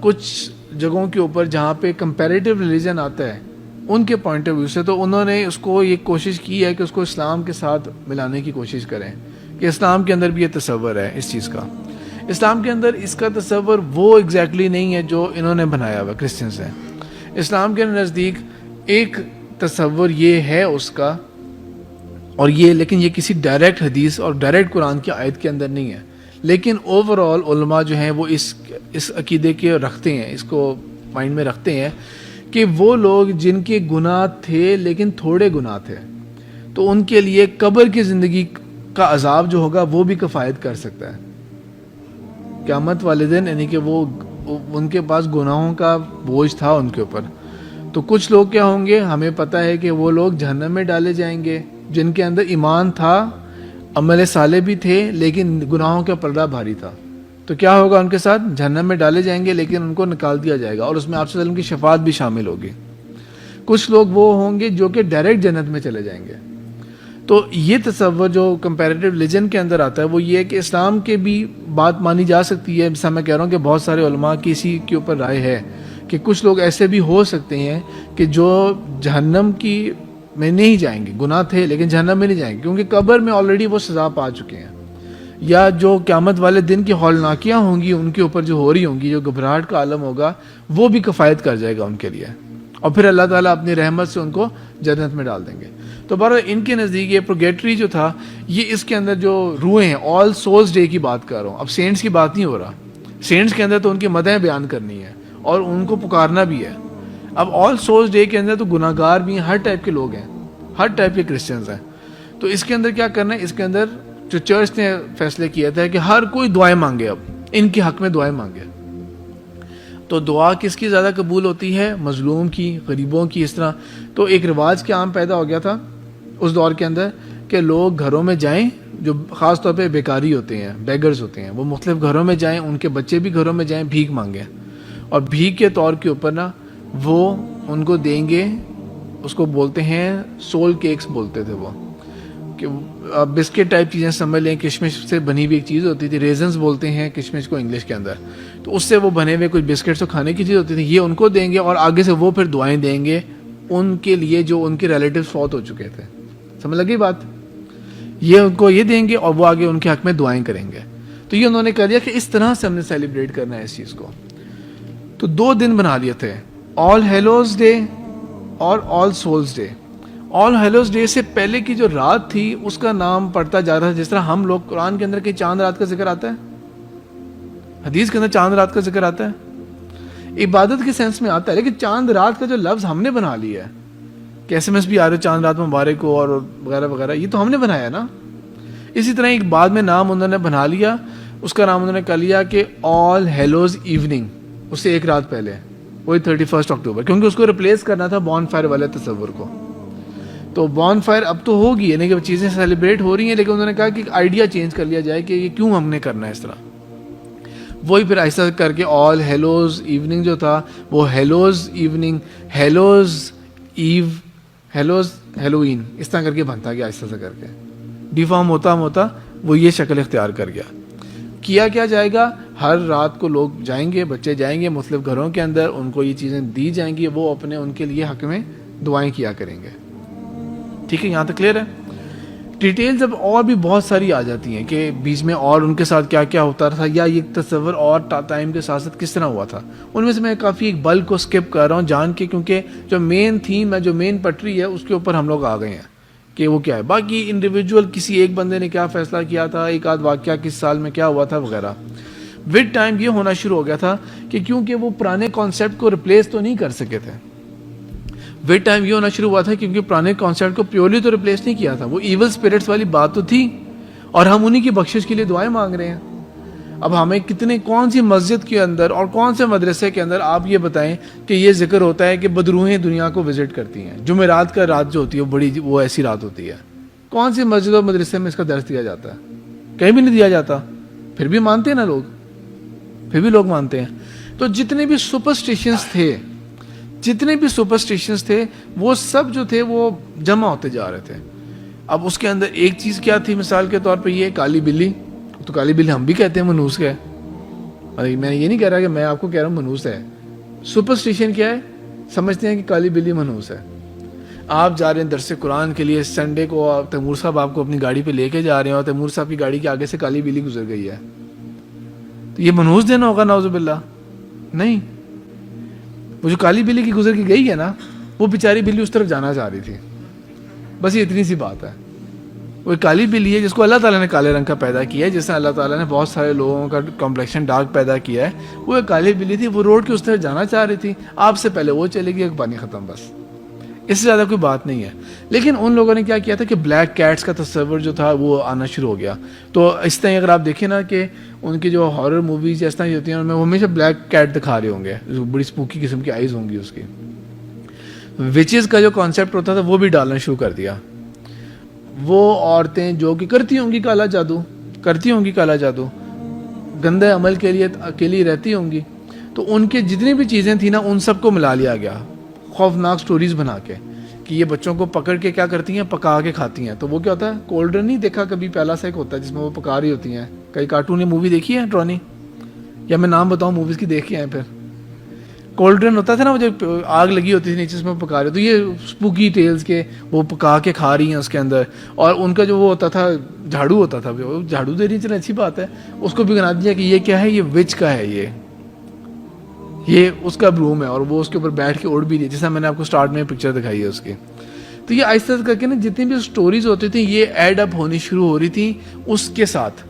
کچھ جگہوں کے اوپر جہاں پہ کمپیریٹیو ریلیجن آتا ہے ان کے پوائنٹ آف ویو سے، تو انہوں نے اس کو یہ کوشش کی ہے کہ اس کو اسلام کے ساتھ ملانے کی کوشش کریں کہ اسلام کے اندر بھی یہ تصور ہے اس چیز کا. اسلام کے اندر اس کا تصور وہ ایگزیکٹلی نہیں ہے جو انہوں نے بنایا ہوا کرسچنس ہیں. اسلام کے نزدیک ایک تصور یہ ہے اس کا، اور یہ لیکن یہ کسی ڈائریکٹ حدیث اور ڈائریکٹ قرآن کی آیت کے اندر نہیں ہے، لیکن اوور آل علماء جو ہیں وہ اس عقیدے کے رکھتے ہیں، اس کو مائنڈ میں رکھتے ہیں کہ وہ لوگ جن کے گناہ تھے لیکن تھوڑے گناہ تھے، تو ان کے لیے قبر کی زندگی کا عذاب جو ہوگا وہ بھی کفایت کر سکتا ہے قیامت والے دن، یعنی کہ وہ ان کے پاس گناہوں کا بوجھ تھا ان کے اوپر. تو کچھ لوگ کیا ہوں گے، ہمیں پتہ ہے کہ وہ لوگ جہنم میں ڈالے جائیں گے جن کے اندر ایمان تھا، عمل صالح بھی تھے، لیکن گناہوں کا پردہ بھاری تھا. تو کیا ہوگا ان کے ساتھ؟ جہنم میں ڈالے جائیں گے، لیکن ان کو نکال دیا جائے گا اور اس میں آپ صلی اللہ علیہ وسلم کی شفاعت بھی شامل ہوگی. کچھ لوگ وہ ہوں گے جو کہ ڈائریکٹ جنت میں چلے جائیں گے. تو یہ تصور جو کمپیریٹیو ریلیجن کے اندر آتا ہے وہ یہ ہے کہ اسلام کے بھی بات مانی جا سکتی ہے. جیسا میں کہہ رہا ہوں کہ بہت سارے علماء کی اسی کے اوپر رائے ہے کہ کچھ لوگ ایسے بھی ہو سکتے ہیں کہ جو جہنم کی میں نہیں جائیں گے، گناہ تھے لیکن جہنم میں نہیں جائیں گے کیونکہ قبر میں آلریڈی وہ سزا پا چکے ہیں، یا جو قیامت والے دن کی ہولناکیاں ہوں گی ان کے اوپر جو ہو رہی ہوں گی، جو گھبراہٹ کا عالم ہوگا، وہ بھی کفایت کر جائے گا ان کے لیے، اور پھر اللہ تعالیٰ اپنی رحمت سے ان کو جنت میں ڈال دیں گے. تو بہرحال ان کے نزدیک یہ پروگیٹری جو تھا، یہ اس کے اندر جو روحیں ہیں، آل سولز ڈے کی بات کر رہا ہوں، اب سینٹس کی بات نہیں ہو رہا. سینٹس کے اندر تو ان کی مدحیں بیان کرنی ہے اور ان کو پکارنا بھی ہے. اب آل سولز ڈے کے اندر تو گناہ گار بھی ہیں، ہر ٹائپ کے لوگ ہیں، ہر ٹائپ کے کرسچنز ہیں. تو اس کے اندر کیا کرنا ہے، اس کے اندر جو چرچ نے فیصلے کیا تھا کہ ہر کوئی دعائیں مانگے، اب ان کے حق میں دعائیں مانگے. تو دعا کس کی زیادہ قبول ہوتی ہے؟ مظلوم کی، غریبوں کی. اس طرح تو ایک رواج کیا عام پیدا ہو گیا تھا اس دور کے اندر کہ لوگ گھروں میں جائیں، جو خاص طور پہ بیکاری ہوتے ہیں، بیگرز ہوتے ہیں، وہ مختلف گھروں میں جائیں، ان کے بچے بھی گھروں میں جائیں، بھیک مانگیں، اور بھیک کے طور کے اوپر نا وہ ان کو دیں گے. اس کو بولتے ہیں سول کیکس بولتے تھے وہ، کہ بسکٹ ٹائپ چیزیں سمجھ لیں، کشمش سے بنی ہوئی ایک چیز ہوتی تھی، ریزنز بولتے ہیں کشمش کو انگلش کے اندر. تو اس سے وہ بنے ہوئے کچھ بسکٹس تو کھانے کی چیز ہوتی تھی، یہ ان کو دیں گے اور آگے سے وہ پھر دعائیں دیں گے ان کے لیے جو ان کے ریلیٹیو فوت ہو چکے تھے. سمجھ لگی بات؟ یہ ان کو یہ دیں گے اور وہ آگے ان کے حق میں دعائیں کریں گے. تو یہ انہوں نے کہہ دیا کہ اس طرح سے ہم نے سیلیبریٹ کرنا ہے اس چیز کو. تو 2 دن بنا لیے تھے، آل ہیلوز ڈے اور آل سولز ڈے. آل ہیلوز ڈے سے پہلے کی جو رات تھی اس کا نام پڑتا جا رہا تھا، جس طرح ہم لوگ قرآن کے اندر کہ چاند رات کا ذکر آتا ہے، حدیث کے اندر چاند رات کا ذکر آتا ہے، عبادت کے سینس میں آتا ہے، لیکن چاند رات کا جو لفظ ہم نے بنا لیا ہے کہ ایس ایم ایس بھی آ رہے چاند رات مبارک ہو اور وغیرہ وغیرہ، یہ تو ہم نے بنایا نا. اسی طرح ایک بعد میں نام انہوں نے بنا لیا، اس کا نام انہوں نے کر لیا کہ آل ہیلوز ایوننگ، اس سے ایک رات پہلے، وہی 31 اکتوبر، کیونکہ اس کو ریپلیس کرنا تھا بون فائر والے تصور کو. تو بون فائر اب تو ہوگی، یعنی کہ چیزیں سیلیبریٹ ہو رہی ہیں، لیکن انہوں نے کہا کہ آئیڈیا چینج کر لیا جائے کہ یہ کیوں ہم نے کرنا ہے اس طرح. وہی پھر ایسا کر کے آل ہیلوز ایوننگ جو تھا وہ ہیلوز ایوننگ، ہیلوز ایو، ہیلوز ہیلوئین، اس طرح کر کے بنتا گیا، ایسا کر کے ڈیفارم ہوتا وہ یہ شکل اختیار کر گیا. کیا جائے گا، ہر رات کو لوگ جائیں گے، بچے جائیں گے مختلف گھروں کے اندر، ان کو یہ چیزیں دی جائیں گی، وہ اپنے ان کے لیے حق میں دعائیں کیا کریں گے. ٹھیک ہے، یہاں تک کلیئر ہے. ڈیٹیلز اب اور بھی بہت ساری آ جاتی ہیں کہ بیچ میں اور ان کے ساتھ کیا کیا ہوتا تھا، یا یہ تصور اور ٹائم کے ساتھ ساتھ کس طرح ہوا تھا. ان میں سے میں کافی ایک بلک کو سکپ کر رہا ہوں جان کے، کیونکہ جو مین تھیم ہے، جو مین پٹری ہے، اس کے اوپر ہم لوگ آ گئے ہیں کہ وہ کیا ہے. باقی انڈیویجول کسی ایک بندے نے کیا فیصلہ کیا تھا، ایک آدھ واقعہ کس سال میں کیا ہوا تھا وغیرہ. ود ٹائم یہ ہونا شروع ہو گیا تھا کہ کیونکہ وہ پرانے کانسیپٹ کو ریپلیس تو نہیں کر سکے تھے. ود ٹائم یہ ہونا شروع ہوا تھا کیونکہ پرانے کانسیپٹ کو پیورلی تو ریپلیس نہیں کیا تھا، وہ ایول اسپرٹس والی بات تو تھی، اور ہم انہی کی بخشش کے لیے دعائیں مانگ رہے ہیں. اب ہمیں کون سی مسجد کے اندر اور کون سے مدرسے کے اندر آپ یہ بتائیں کہ یہ ذکر ہوتا ہے کہ بدروحیں دنیا کو وزٹ کرتی ہیں. جمعرات کا رات جو ہوتی ہے وہ ایسی رات ہوتی ہے. کون سی مسجد اور مدرسے میں اس کا درس دیا جاتا ہے؟ کہیں بھی نہیں دیا جاتا. پھر بھی مانتے ہیں نا لوگ، پھر بھی لوگ مانتے ہیں. تو جتنے بھی سپرسٹیشنز تھے وہ سب جو تھے وہ جمع ہوتے جا رہے تھے. اب اس کے اندر ایک چیز کیا تھی، مثال کے طور پہ یہ کالی بلی، تو کالی بلی ہم بھی کہتے ہیں منوس کا ہے، اور میں یہ نہیں کہہ رہا کہ میں آپ کو کہہ رہا ہوں منحوس ہے. سپرسٹیشن کیا ہے؟ سمجھتے ہیں کہ کالی بلی منحوس ہے. آپ جا رہے ہیں درس قرآن کے لیے, سنڈے کو تیمور صاحب آپ کو اپنی گاڑی پہ لے کے جا رہے ہیں اور تیمور صاحب کی گاڑی کے آگے سے کالی بلی گزر گئی ہے, تو یہ منحوس دینا ہوگا نعوذ باللہ؟ نہیں. وہ جو کالی بلی کی گزر کے گئی ہے نا, وہ بیچاری بلی اس طرف جانا چاہ رہی تھی, بس یہ اتنی سی بات ہے. وہ کالی بلی ہے جس کو اللہ تعالیٰ نے کالے رنگ کا پیدا کیا ہے, جس سے اللہ تعالیٰ نے بہت سارے لوگوں کا کمپلیکشن ڈارک پیدا کیا ہے. وہ ایک کالی بلی تھی, وہ روڈ کے اس طرف جانا چاہ رہی تھی, آپ سے پہلے وہ چلے گی, ایک پانی ختم, بس اس سے زیادہ کوئی بات نہیں ہے. لیکن ان لوگوں نے کیا کیا تھا کہ بلیک کیٹس کا تصور جو تھا وہ آنا شروع ہو گیا. تو اس طرح اگر آپ دیکھیں نا کہ ان کی جو ہارر موویز اس طرح ہوتی ہیں ان میں وہ ہمیشہ بلیک کیٹ دکھا رہے ہوں گے, جو بڑی اسپوکی قسم کی آئیز ہوں گی اس کی. وچز کا جو کانسیپٹ ہوتا تھا وہ بھی ڈالنا شروع کر دیا. وہ عورتیں جو کہ کرتی ہوں گی کالا جادو, گندے عمل کے لیے اکیلی رہتی ہوں گی, تو ان کے جتنی بھی چیزیں تھیں نا ان سب کو ملا لیا گیا خوفناک سٹوریز بنا کے, کہ یہ بچوں کو پکڑ کے کیا کرتی ہیں, پکا کے کھاتی ہیں. تو وہ کیا ہوتا ہے, کولڈ ڈرنک نہیں دیکھا کبھی, پہلا سا ایک ہوتا ہے جس میں وہ پکا رہی ہوتی ہیں. کئی کارٹون یا مووی دیکھی ہے ٹرونی, یا میں نام بتاؤں موویز کی دیکھ کے آئے. پھر کولڈ ڈرنک ہوتا تھا نا, وہ جو آگ لگی ہوتی تھی نیچے اس میں پکا رہے, تو یہ اسپوکی ٹیلز کے وہ پکا کے کھا رہی ہیں اس کے اندر. اور ان کا جو وہ ہوتا تھا جھاڑو ہوتا تھا, وہ جھاڑو دے رہی, چلے اچھی بات ہے, اس کو بھی بنا دیا کہ یہ کیا ہے, یہ وچ کا ہے, یہ اس کا بروم ہے, اور وہ اس کے اوپر بیٹھ کے اڑ بھی رہی ہے, جیسا میں نے آپ کو سٹارٹ میں پکچر دکھائی ہے اس کی. تو یہ آہستہ کر کے نا جتنی بھی سٹوریز ہوتی تھیں یہ ایڈ اپ ہونی شروع ہو رہی تھیں اس کے ساتھ.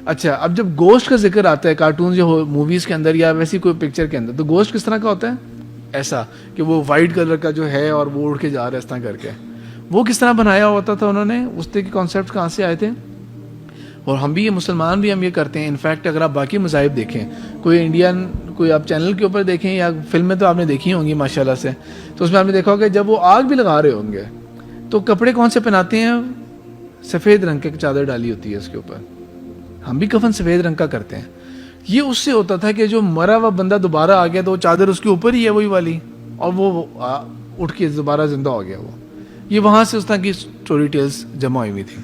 اچھا, اب جب گوشت کا ذکر آتا ہے کارٹونز یا موویز کے اندر یا ویسی کوئی پکچر کے اندر, تو گوشت کس طرح کا ہوتا ہے, ایسا کہ وہ وائٹ کلر کا جو ہے اور وہ اڑ کے جا رہا ہے اس طرح کر کے. وہ کس طرح بنایا ہوتا تھا انہوں نے, اس طرح کے کانسیپٹ کہاں سے آئے تھے. اور ہم بھی, یہ مسلمان بھی ہم یہ کرتے ہیں. انفیکٹ اگر آپ باقی مذاہب دیکھیں, کوئی انڈین کوئی آپ چینل کے اوپر دیکھیں یا فلمیں تو آپ نے دیکھی ہوں گی ماشاءاللہ سے, تو اس میں آپ نے دیکھا ہوگا جب وہ آگ بھی لگا رہے ہوں گے تو کپڑے کون سے پہناتے ہیں, سفید رنگ کی چادر ڈالی ہوتی ہے اس کے اوپر. ہم بھی کفن سفید رنگ کا کرتے ہیں. یہ اس سے ہوتا تھا کہ جو مرا ہوا بندہ دوبارہ آ گیا تو وہ چادر اس کے اوپر ہی ہے وہی والی, اور وہ اٹھ کے دوبارہ زندہ ہو گیا. وہ یہ وہاں سے اس طرح کی اسٹوری ٹیلز جمع ہوئی تھی.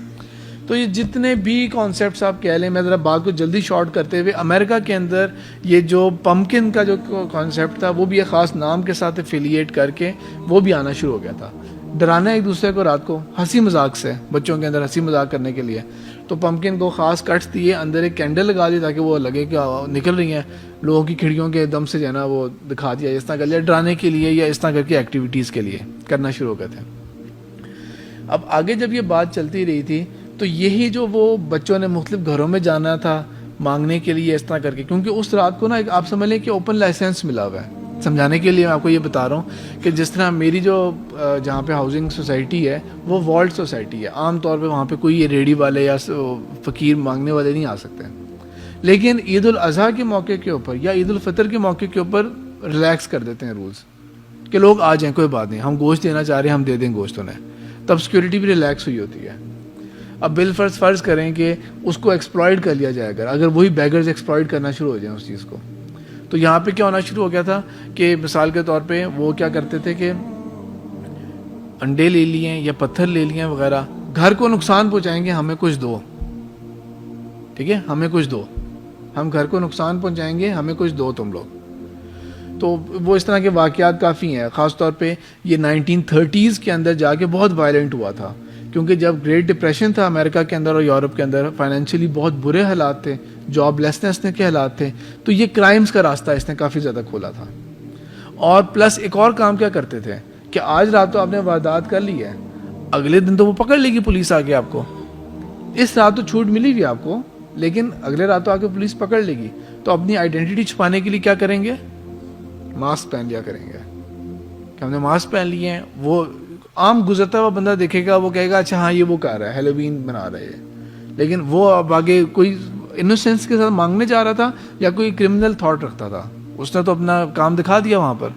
تو یہ جتنے بھی کانسیپٹس آپ کہہ لیں, میں ذرا بات کو جلدی شارٹ کرتے ہوئے, امریکہ کے اندر یہ جو پمکن کا جو کانسیپٹ تھا وہ بھی ایک خاص نام کے ساتھ افیلیٹ کر کے وہ بھی آنا شروع ہو گیا تھا. ڈرانا ایک دوسرے کو رات کو ہنسی مذاق سے, بچوں کے اندر ہنسی مذاق کرنے کے لیے. تو پمکن کو خاص کٹس دیے, اندر ایک کینڈل لگا دی تاکہ وہ لگے کہ نکل رہی ہیں, لوگوں کی کھڑکیوں کے دم سے جو ہے نا وہ دکھا دیا, اس طرح کر لیا ڈرانے کے لیے یا اس طرح کر کے ایکٹیویٹیز کے لیے کرنا شروع ہو گئے تھے. اب آگے جب یہ بات چلتی رہی تھی تو یہی جو وہ بچوں نے مختلف گھروں میں جانا تھا مانگنے کے لیے اس طرح کر کے, کیونکہ اس رات کو نا ایک آپ سمجھ لیں کہ اوپن لائسنس ملا ہوا ہے. سمجھانے کے لیے میں آپ کو یہ بتا رہا ہوں کہ جس طرح میری جو جہاں پہ ہاؤسنگ سوسائٹی ہے وہ والٹ سوسائٹی ہے, عام طور پہ وہاں پہ کوئی یہ ریڈی والے یا فقیر مانگنے والے نہیں آ سکتے. لیکن عید الاضحیٰ کے موقع کے اوپر یا عید الفطر کے موقع کے اوپر ریلیکس کر دیتے ہیں رولز, کہ لوگ آ جائیں, کوئی بات نہیں, ہم گوشت دینا چاہ رہے ہیں, ہم دے دیں گوشت انہیں. تب سیکورٹی بھی ریلیکس ہوئی ہوتی ہے. اب بالفرض فرض کریں کہ اس کو ایکسپلائٹ کر لیا جائے گا, اگر وہی بیگرز ایکسپلائٹ کرنا شروع ہو جائیں اس چیز کو, تو یہاں پہ کیا ہونا شروع ہو گیا تھا کہ مثال کے طور پہ وہ کیا کرتے تھے کہ انڈے لے لیے یا پتھر لے لیے وغیرہ, گھر کو نقصان پہنچائیں گے, ہمیں کچھ دو, ٹھیک ہے, ہمیں کچھ دو, ہم گھر کو نقصان پہنچائیں گے, ہمیں کچھ دو تم لوگ. تو وہ اس طرح کے واقعات کافی ہیں. خاص طور پہ یہ 1930s کے اندر جا کے بہت وائلنٹ ہوا تھا, کیونکہ جب گریٹ ڈپریشن تھا امریکہ کے اندر اور یورپ کے اندر, فائنینشلی بہت برے حالات تھے, جاب لیسنس کے حالات تھے, تو یہ کرائمز کا راستہ اس نے کافی زیادہ کھولا تھا. اور پلس ایک اور کام کیا کرتے تھے کہ آج رات تو آپ نے واردات کر لی ہے, اگلے دن تو وہ پکڑ لے گی پولیس آ کے آپ کو. اس رات تو چھوٹ ملی ہوئی آپ کو, لیکن اگلے رات تو آ کے پولیس پکڑ لے گی. تو اپنی آئیڈینٹی چھپانے کے لیے کیا کریں گے, ماسک پہن لیا کریں گے, کہ ہم نے ماسک پہن لیے ہیں. وہ عام گزرتا ہوا بندہ دیکھے گا, وہ کہے گا اچھا ہاں یہ وہ کر رہا ہے, ہیلووین بنا رہا ہے. لیکن وہ اب آگے کوئی انوسینس کے ساتھ مانگنے جا رہا تھا یا کوئی کرمنل تھاٹ رکھتا تھا, اس نے تو اپنا کام دکھا دیا وہاں پر.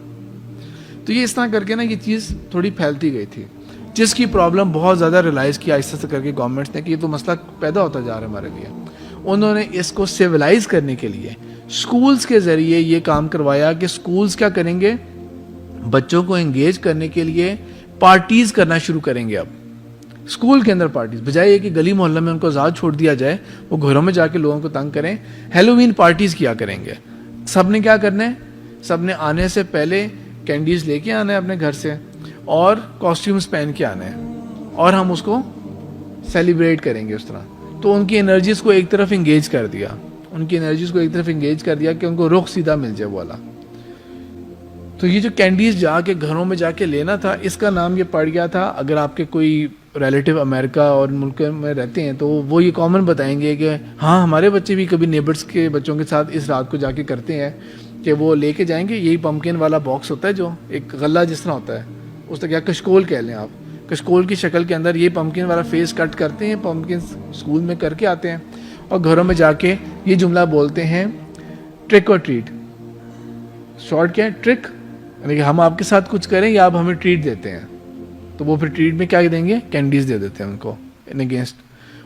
تو یہ اس طرح کر کے نا یہ چیز تھوڑی پھیلتی گئی تھی, جس کی پرابلم بہت زیادہ ریلائز کیا آہستہ سے کر کے گورنمنٹس نے کہ یہ تو مسئلہ پیدا ہوتا جا رہا ہے ہمارے لیے. انہوں نے اس کو سیولائز کرنے کے لیے سکولز کے ذریعے یہ کام کروایا کہ سکولز کیا کریں گے, بچوں کو انگیج کرنے کے لیے پارٹیز کرنا شروع کریں گے. اب اسکول کے اندر پارٹیز، بجائے یہ کہ گلی محلہ میں ان کو آزاد چھوڑ دیا جائے، وہ گھروں میں جا کے لوگوں کو تنگ کریں، ہیلووین پارٹیز کیا کریں گے. سب نے کیا کرنا ہے، سب نے آنے سے پہلے کینڈیز لے کے آنا ہے اپنے گھر سے اور کاسٹیومز پہن کے آنا ہے اور ہم اس کو سیلیبریٹ کریں گے اس طرح. تو ان کی انرجیز کو ایک طرف انگیج کر دیا، کہ ان کو رخ سیدھا مل جائے وہ والا. تو یہ جو کینڈیز جا کے گھروں میں جا کے لینا تھا، اس کا نام یہ پڑ گیا تھا. اگر آپ کے کوئی ریلیٹیو امریکہ اور ملک میں رہتے ہیں تو وہ یہ کامن بتائیں گے کہ ہاں ہمارے بچے بھی کبھی نیبرس کے بچوں کے ساتھ اس رات کو جا کے کرتے ہیں کہ وہ لے کے جائیں گے. یہی پمپکن والا باکس ہوتا ہے جو ایک غلہ جس طرح ہوتا ہے، اس تک یا کشکول کہہ لیں آپ، کشکول کی شکل کے اندر یہ پمپکن والا فیس کٹ کرتے ہیں، پمپکن اسکول میں کر کے آتے ہیں اور گھروں میں جا کے یہ جملہ بولتے ہیں ٹرک اور ٹریٹ. شارٹ کیا ہے، ٹرک یعنی کہ ہم آپ کے ساتھ کچھ کریں یا آپ ہمیں ٹریٹ دیتے ہیں. تو وہ پھر ٹریٹ میں کیا دیں گے، کینڈیز دے دیتے ہیں ان کو ان اگینسٹ.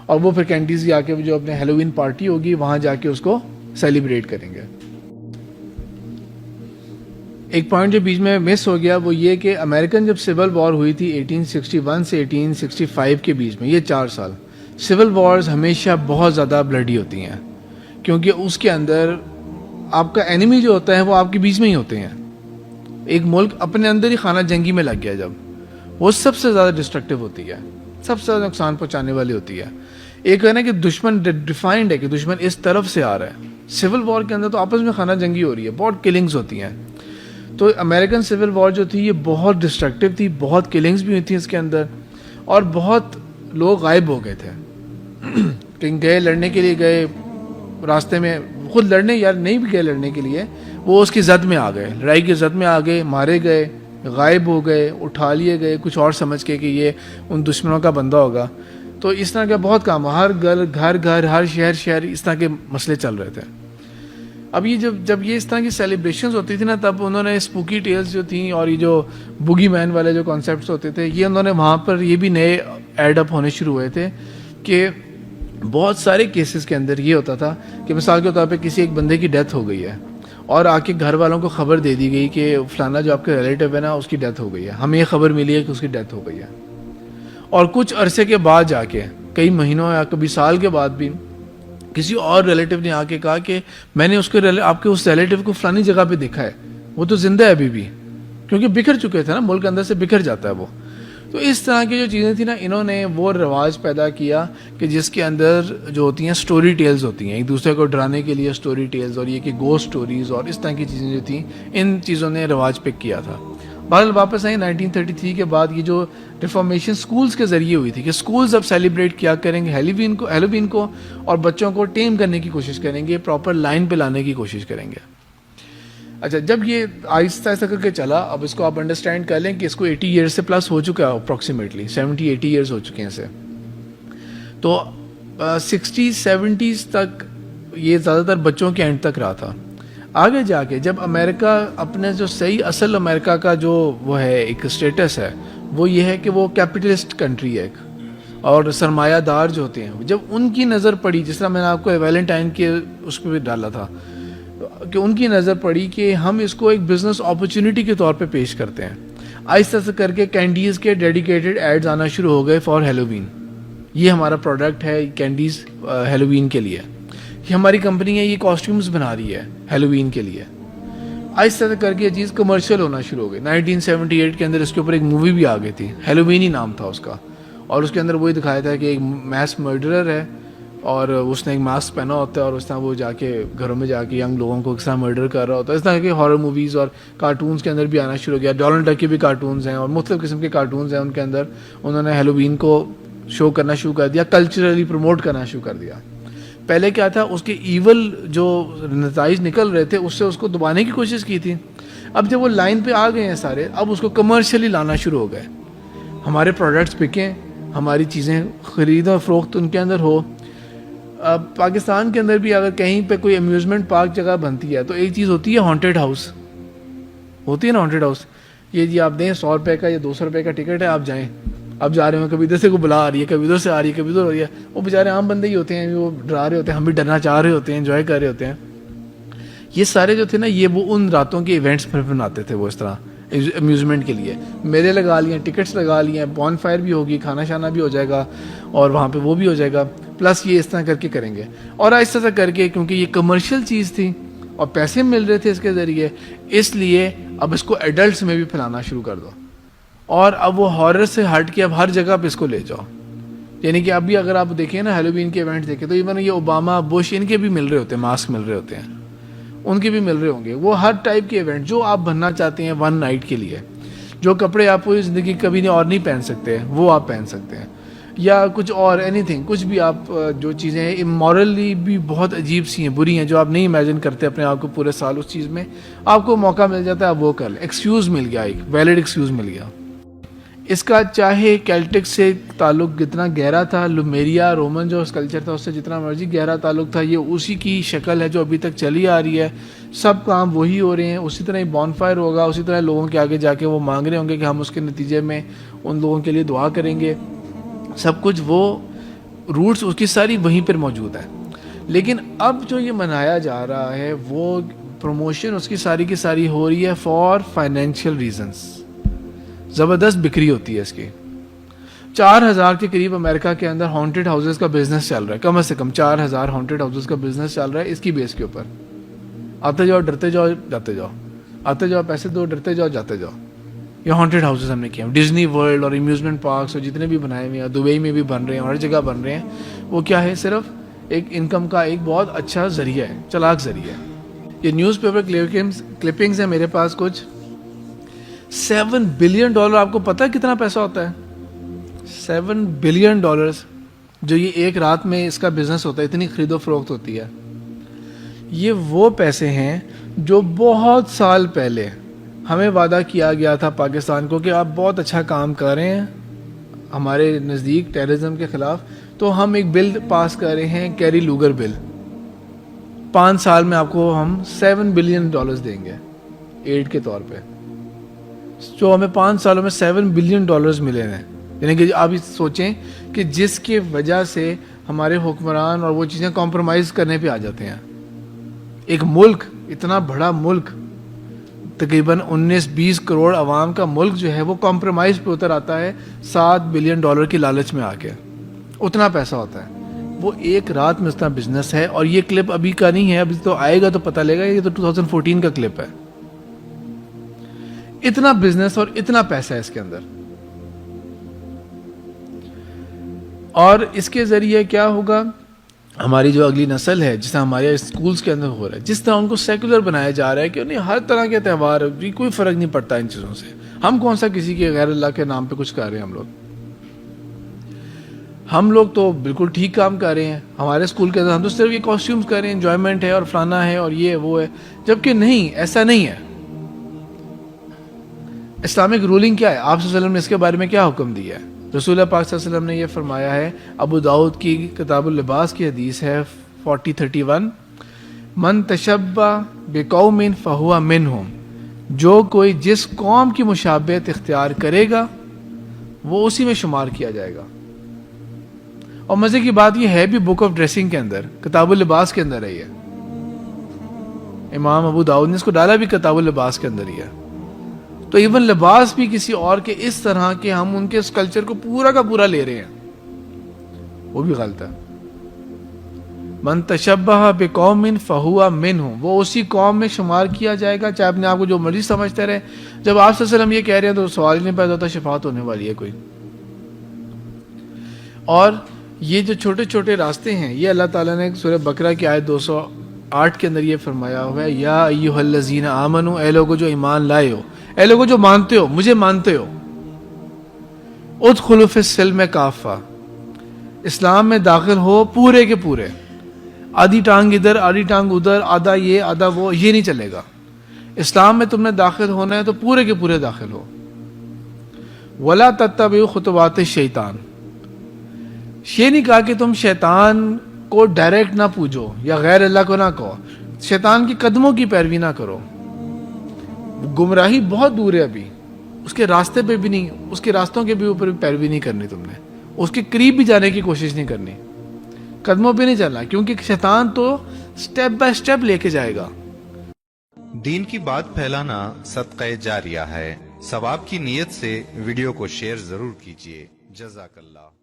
اور وہ پھر کینڈیز جا کے جو اپنے ہیلووین پارٹی ہوگی وہاں جا کے اس کو سیلیبریٹ کریں گے. ایک پوائنٹ جو بیچ میں مس ہو گیا وہ یہ کہ امریکن جب سول وار ہوئی تھی 1861 سے 1865 کے بیچ میں، یہ 4 سال، سول وارز ہمیشہ بہت زیادہ بلڈی ہوتی ہیں کیونکہ اس کے اندر آپ کا اینیمی جو ہوتا ہے وہ آپ کے بیچ میں ہی ہوتے ہیں. ایک ملک اپنے اندر ہی خانہ جنگی میں لگ گیا جب، وہ سب سے زیادہ ڈسٹرکٹیو ہوتی ہے، سب سے زیادہ نقصان پہنچانے والی ہوتی ہے. ایک ہے نا کہ دشمن ڈیفائنڈ ہے کہ دشمن اس طرف سے آ رہا ہے. سول وار کے اندر تو آپس میں خانہ جنگی ہو رہی ہے، بہت کلنگز ہوتی ہیں. تو امریکن سول وار جو تھی یہ بہت ڈسٹرکٹیو تھی، بہت کلنگز بھی ہوئی تھیں اس کے اندر، اور بہت لوگ غائب ہو گئے تھے. کہیں گئے لڑنے کے لیے، گئے راستے میں خود لڑنے، یا نہیں بھی گئے لڑنے کے لیے، وہ اس کی زد میں آ گئے، لڑائی کی زد میں آ گئے، مارے گئے، غائب ہو گئے، اٹھا لیے گئے کچھ اور سمجھ کے کہ یہ ان دشمنوں کا بندہ ہوگا. تو اس طرح کا بہت کام، ہر گھر ہر شہر اس طرح کے مسئلے چل رہے تھے. اب یہ جب یہ اس طرح کی سیلیبریشنز ہوتی تھی نا، تب انہوں نے اسپوکی ٹیلز جو تھیں اور یہ جو بوگی مین والے جو کانسیپٹس ہوتے تھے، یہ انہوں نے وہاں پر یہ بھی نئے ایڈ اپ ہونے شروع ہوئے تھے. کہ بہت سارے کیسز کے اندر یہ ہوتا تھا کہ مثال کے طور پہ کسی ایک بندے کی ڈیتھ ہو گئی ہے اور آ کے گھر والوں کو خبر دے دی گئی کہ فلانا جو آپ کے ریلیٹیو ہے نا اس کی ڈیتھ ہو گئی ہے، ہمیں یہ خبر ملی ہے کہ اس کی ڈیتھ ہو گئی ہے. اور کچھ عرصے کے بعد جا کے، کئی مہینوں یا کبھی سال کے بعد بھی، کسی اور ریلیٹیو نے آ کے کہا کہ میں نے آپ کے اس ریلیٹیو کو فلانی جگہ پہ دیکھا ہے، وہ تو زندہ ہے ابھی بھی، کیونکہ بکھر چکے تھے نا، ملک اندر سے بکھر جاتا ہے وہ. تو اس طرح کی جو چیزیں تھیں نا، انہوں نے وہ رواج پیدا کیا کہ جس کے اندر جو ہوتی ہیں سٹوری ٹیلز ہوتی ہیں، ایک دوسرے کو ڈرانے کے لیے سٹوری ٹیلز، اور یہ کہ گوسٹ سٹوریز اور اس طرح کی چیزیں جو تھیں، ان چیزوں نے رواج پک کیا تھا. بہرحال واپس آئیں 1933 کے بعد، یہ جو ریفارمیشن سکولز کے ذریعے ہوئی تھی کہ سکولز اب سیلیبریٹ کیا کریں گے ہیلووین کو، اور بچوں کو ٹیم کرنے کی کوشش کریں گے، پراپر لائن پہ لانے کی کوشش کریں گے. اچھا، جب یہ آہستہ آہستہ کر کے چلا، اب اس کو آپ انڈرسٹینڈ کر لیں کہ اس کو 80 ایئرس سے پلس ہو چکا ہے، اپروکسیمیٹلی 70-80 ایئرس ہو چکے ہیں اسے. تو 60-70s تک یہ زیادہ تر بچوں کے اینڈ تک رہا تھا. آگے جا کے جب امریکہ اپنے جو صحیح اصل امریکہ کا جو وہ ہے ایک اسٹیٹس ہے، وہ یہ ہے کہ وہ کیپٹلسٹ کنٹری ہے ایک، اور سرمایہ دار جو ہوتے ہیں، جب ان کی نظر پڑی، جس طرح میں نے آپ کو ویلنٹائن کے اس پہ بھی ڈالا تھا کہ ان کی نظر پڑی کہ ہم اس کو ایک بزنس اپرچونٹی کے طور پہ پیش کرتے ہیں. آہستہ سے کر کے کینڈیز کے ڈیڈیکیٹڈ ایڈز آنا شروع ہو گئے فار ہیلووین. یہ ہمارا پروڈکٹ ہے کینڈیز ہیلووین کے لیے، یہ ہماری کمپنی ہے، یہ کاسٹیومز بنا رہی ہے ہیلووین کے لیے. آہستہ سے کر کے یہ چیز کمرشل ہونا شروع ہو گئی. 1978 کے اندر اس کے اوپر ایک مووی بھی آ گئی تھی، ہیلووین ہی نام تھا اس کا، اور اس کے اندر وہی دکھایا تھا کہ ایک میس مرڈرر ہے اور اس نے ایک ماسک پہنا ہوتا ہے اور اس طرح وہ جا کے گھروں میں جا کے ینگ لوگوں کو کس طرح مرڈر کر رہا ہوتا ہے. اس طرح کے ہارر موویز اور کارٹونز کے اندر بھی آنا شروع کیا. ڈونلڈ ڈک کے بھی کارٹونز ہیں اور مختلف قسم کے کارٹونز ہیں، ان کے اندر انہوں نے ہیلووین کو شو کرنا شروع کر دیا، کلچرلی پروموٹ کرنا شروع کر دیا. پہلے کیا تھا، اس کے ایول جو نتائج نکل رہے تھے اس سے اس کو دبانے کی کوشش کی تھی. اب جب وہ لائن پہ آ گئے ہیں سارے، اب اس کو کمرشلی لانا شروع ہو گئے. ہمارے پروڈکٹس بکیں، ہماری چیزیں خرید و فروخت ان کے اندر ہو. پاکستان کے اندر بھی اگر کہیں پہ کوئی امیوزمنٹ پارک جگہ بنتی ہے تو ایک چیز ہوتی ہے ہانٹیڈ ہاؤس، ہوتی ہے نا ہانٹیڈ ہاؤس. یہ جی آپ دیں 100 روپے کا یا 200 روپے کا ٹکٹ ہے، آپ جائیں، اب جا رہے ہیں، کبھی ادھر سے کوئی بلا آ رہی ہے، کبھی ادھر سے آ رہی ہے، کبھی ادھر ہو رہی ہے. وہ بیچارے عام بندے ہی ہوتے ہیں، وہ ڈرا رہے ہوتے ہیں، ہم بھی ڈرنا چاہ رہے ہوتے ہیں، انجوائے کر رہے ہوتے ہیں. یہ سارے جو تھے نا، یہ وہ ان راتوں کے ایونٹس میں بناتے تھے وہ اس طرح امیوزمنٹ کے لیے. میلے لگا لیے, ٹکٹس لگا لیے, بون فائر بھی ہوگی, کھانا شانا بھی ہو جائے گا, اور وہاں پہ وہ بھی ہو جائے گا, پلس یہ اس طرح کر کے کریں گے. اور آہستہ آہستہ کر کے, کیونکہ یہ کمرشل چیز تھی اور پیسے مل رہے تھے اس کے ذریعے, اس لیے اب اس کو ایڈلٹس میں بھی پھیلانا شروع کر دو. اور اب وہ ہارر سے ہٹ کے اب ہر جگہ پہ اس کو لے جاؤ. یعنی کہ اب بھی اگر آپ دیکھیں نا ہیلووین کے ایونٹ دیکھیں تو ایون یہ اوباما, بش, ان کے بھی مل رہے ہوتے ہیں, ماسک مل رہے ہوتے ہیں, ان کے بھی مل رہے ہوں گے. وہ ہر ٹائپ کے ایونٹ جو آپ بننا چاہتے ہیں ون نائٹ کے لیے, جو کپڑے آپ پوری زندگی کبھی نہیں اور نہیں پہن سکتے وہ آپ پہن سکتے ہیں, یا کچھ اور اینی تھنگ, کچھ بھی آپ جو چیزیں ہیں امورلی بھی بہت عجیب سی ہیں, بری ہیں, جو آپ نہیں امیجن کرتے اپنے آپ کو پورے سال اس چیز میں, آپ کو موقع مل جاتا ہے آپ وہ کر لیں. ایکسکیوز مل گیا, ایک ویلڈ ایکسکیوز مل گیا. اس کا چاہے کیلٹک سے تعلق کتنا گہرا تھا, لومیریا رومن جو اس کلچر تھا اس سے جتنا مرضی گہرا تعلق تھا, یہ اسی کی شکل ہے جو ابھی تک چلی آ رہی ہے. سب کام وہی ہو رہے ہیں, اسی طرح ہی بون فائر ہوگا, اسی طرح لوگوں کے آگے جا کے وہ مانگ رہے ہوں گے کہ ہم اس کے نتیجے میں ان لوگوں کے لیے دعا کریں گے. سب کچھ وہ روٹس اس کی ساری وہیں پر موجود ہے. لیکن اب جو یہ منایا جا رہا ہے وہ پروموشن اس کی ساری ہو رہی ہے فار فائنینشیل ریزنس. زبردست بکری ہوتی ہے اس کی. 4000 کے قریب امریکہ کے اندر ہانٹڈ ہاؤسز کا بزنس چل رہا ہے, کم سے کم 4000 ہانٹڈ ہاؤسز کا بزنس چل رہا ہے اس کی بیس کے اوپر. آتے جاؤ, ڈرتے جاؤ, جاتے جاؤ, آتے جاؤ, پیسے دو, ڈرتے جاؤ, جاتے جاؤ. یہ ہانٹڈ ہاؤسز ہم نے کیے ہیں. ڈزنی ورلڈ اور امیوزمنٹ پارکس اور جتنے بھی بنائے ہوئے ہیں, دبئی میں بھی بن رہے ہیں, ہر جگہ بن رہے ہیں. وہ کیا ہے, صرف ایک انکم کا ایک بہت اچھا ذریعہ ہے, چلاک ذریعہ ہے. یہ نیوز پیپر کلپنگز ہیں میرے پاس کچھ. $7 بلین, آپ کو پتہ ہے کتنا پیسہ ہوتا ہے؟ $7 بلین جو یہ ایک رات میں اس کا بزنس ہوتا ہے, اتنی خرید و فروخت ہوتی ہے. یہ وہ پیسے ہیں جو بہت سال پہلے ہمیں وعدہ کیا گیا تھا پاکستان کو کہ آپ بہت اچھا کام کر رہے ہیں ہمارے نزدیک ٹیررزم کے خلاف, تو ہم ایک بل پاس کر رہے ہیں, کیری لوگر بل. 5 سال میں آپ کو ہم $7 بلین دیں گے ایڈ کے طور پہ. جو ہمیں 5 سالوں میں $7 بلین ملے ہیں. یعنی کہ آپ سوچیں کہ جس کی وجہ سے ہمارے حکمران اور وہ چیزیں کمپرومائز کرنے پہ آ جاتے ہیں. ایک ملک, اتنا بڑا ملک, تقریباً 19-20 کروڑ عوام کا ملک جو ہے وہ کمپرومائز پہ اتر آتا ہے $7 بلین کی لالچ میں آ کے. اتنا پیسہ ہوتا ہے. وہ ایک رات میں اتنا بزنس ہے. اور یہ کلپ ابھی کا نہیں ہے, ابھی تو آئے گا تو پتہ لگے گا, یہ تو 2014 کا کلپ ہے. اتنا بزنس اور اتنا پیسہ ہے اس کے اندر. اور اس کے ذریعے کیا ہوگا, ہماری جو اگلی نسل ہے, جس طرح ہمارے اسکولس کے اندر ہو رہا ہے, جس طرح ان کو سیکولر بنایا جا رہا ہے کہ انہیں ہر طرح کے تہوار, کوئی فرق نہیں پڑتا ان چیزوں سے. ہم کون سا کسی کے غیر اللہ کے نام پہ کچھ کر رہے ہیں. ہم لوگ تو بالکل ٹھیک کام کر رہے ہیں. ہمارے اسکول کے اندر ہم تو صرف یہ کاسٹیومز کر رہے ہیں, انجوائمنٹ ہے اور فلانا ہے اور یہ وہ ہے, جبکہ نہیں, ایسا نہیں ہے. اسلامک رولنگ کیا ہے؟ آپ صلی اللہ علیہ وسلم نے اس کے بارے میں کیا حکم دیا ہے؟ رسول اللہ پاک صلی اللہ علیہ وسلم نے یہ فرمایا ہے, ابو داؤد کی کتاب اللباس کی حدیث ہے 4031, من تشبہ بقوم فہو منہم, جو کوئی جس قوم کی مشابہت اختیار کرے گا وہ اسی میں شمار کیا جائے گا. اور مزے کی بات یہ ہے بھی بک آف ڈریسنگ کے اندر, کتاب اللباس کے اندر ہے. یہ امام ابو داؤد نے اس کو ڈالا بھی کتاب اللباس کے اندر ہی ہے. تو ایون لباس بھی کسی اور کے اس طرح کہ ہم ان کے اس کلچر کو پورا کا پورا لے رہے ہیں, وہ بھی غلط ہے. من تشبہ بقوم فہو منہم, وہ اسی قوم میں شمار کیا جائے گا, چاہے اپنے آپ کو جو مرضی سمجھتے رہے. جب آپ صلی اللہ علیہ وسلم یہ کہہ رہے ہیں تو سوال ہی نہیں پیدا ہوتا شفاعت ہونے والی ہے کوئی. اور یہ جو چھوٹے چھوٹے راستے ہیں, یہ اللہ تعالیٰ نے سورہ بقرہ کی آیت 208 کے اندر یہ فرمایا ہوا ہے, یا ایھا الذین آمنوا, اے لوگو جو ایمان لائے ہو, اے لوگو جو مانتے ہو, مجھے مانتے ہو, ادخلوا فی السلم کافہ, اسلام میں داخل ہو پورے کے پورے. آدھی ٹانگ ادھر, آدھی ٹانگ ادھر, آدھا یہ آدھا وہ, یہ نہیں چلے گا. اسلام میں تم نے داخل ہونا ہے تو پورے کے پورے داخل ہو. ولا تتبعوا خطوات الشیطان, یہ نہیں کہا کہ تم شیطان کو ڈائریکٹ نہ پوجو یا غیر اللہ کو نہ کہو, شیطان کی قدموں کی پیروی نہ کرو. گمراہی بہت دور ہے ابھی, اس کے راستے پہ بھی نہیں, اس کے راستوں کے بھی اوپر بھی پیروی نہیں کرنی تم نے, اس کے قریب بھی جانے کی کوشش نہیں کرنی, قدموں پہ نہیں چلنا, کیونکہ شیطان تو سٹیپ بائی سٹیپ لے کے جائے گا. دین کی بات پھیلانا صدقہ جاریہ ہے. ثواب کی نیت سے ویڈیو کو شیئر ضرور کیجیے. جزاک اللہ.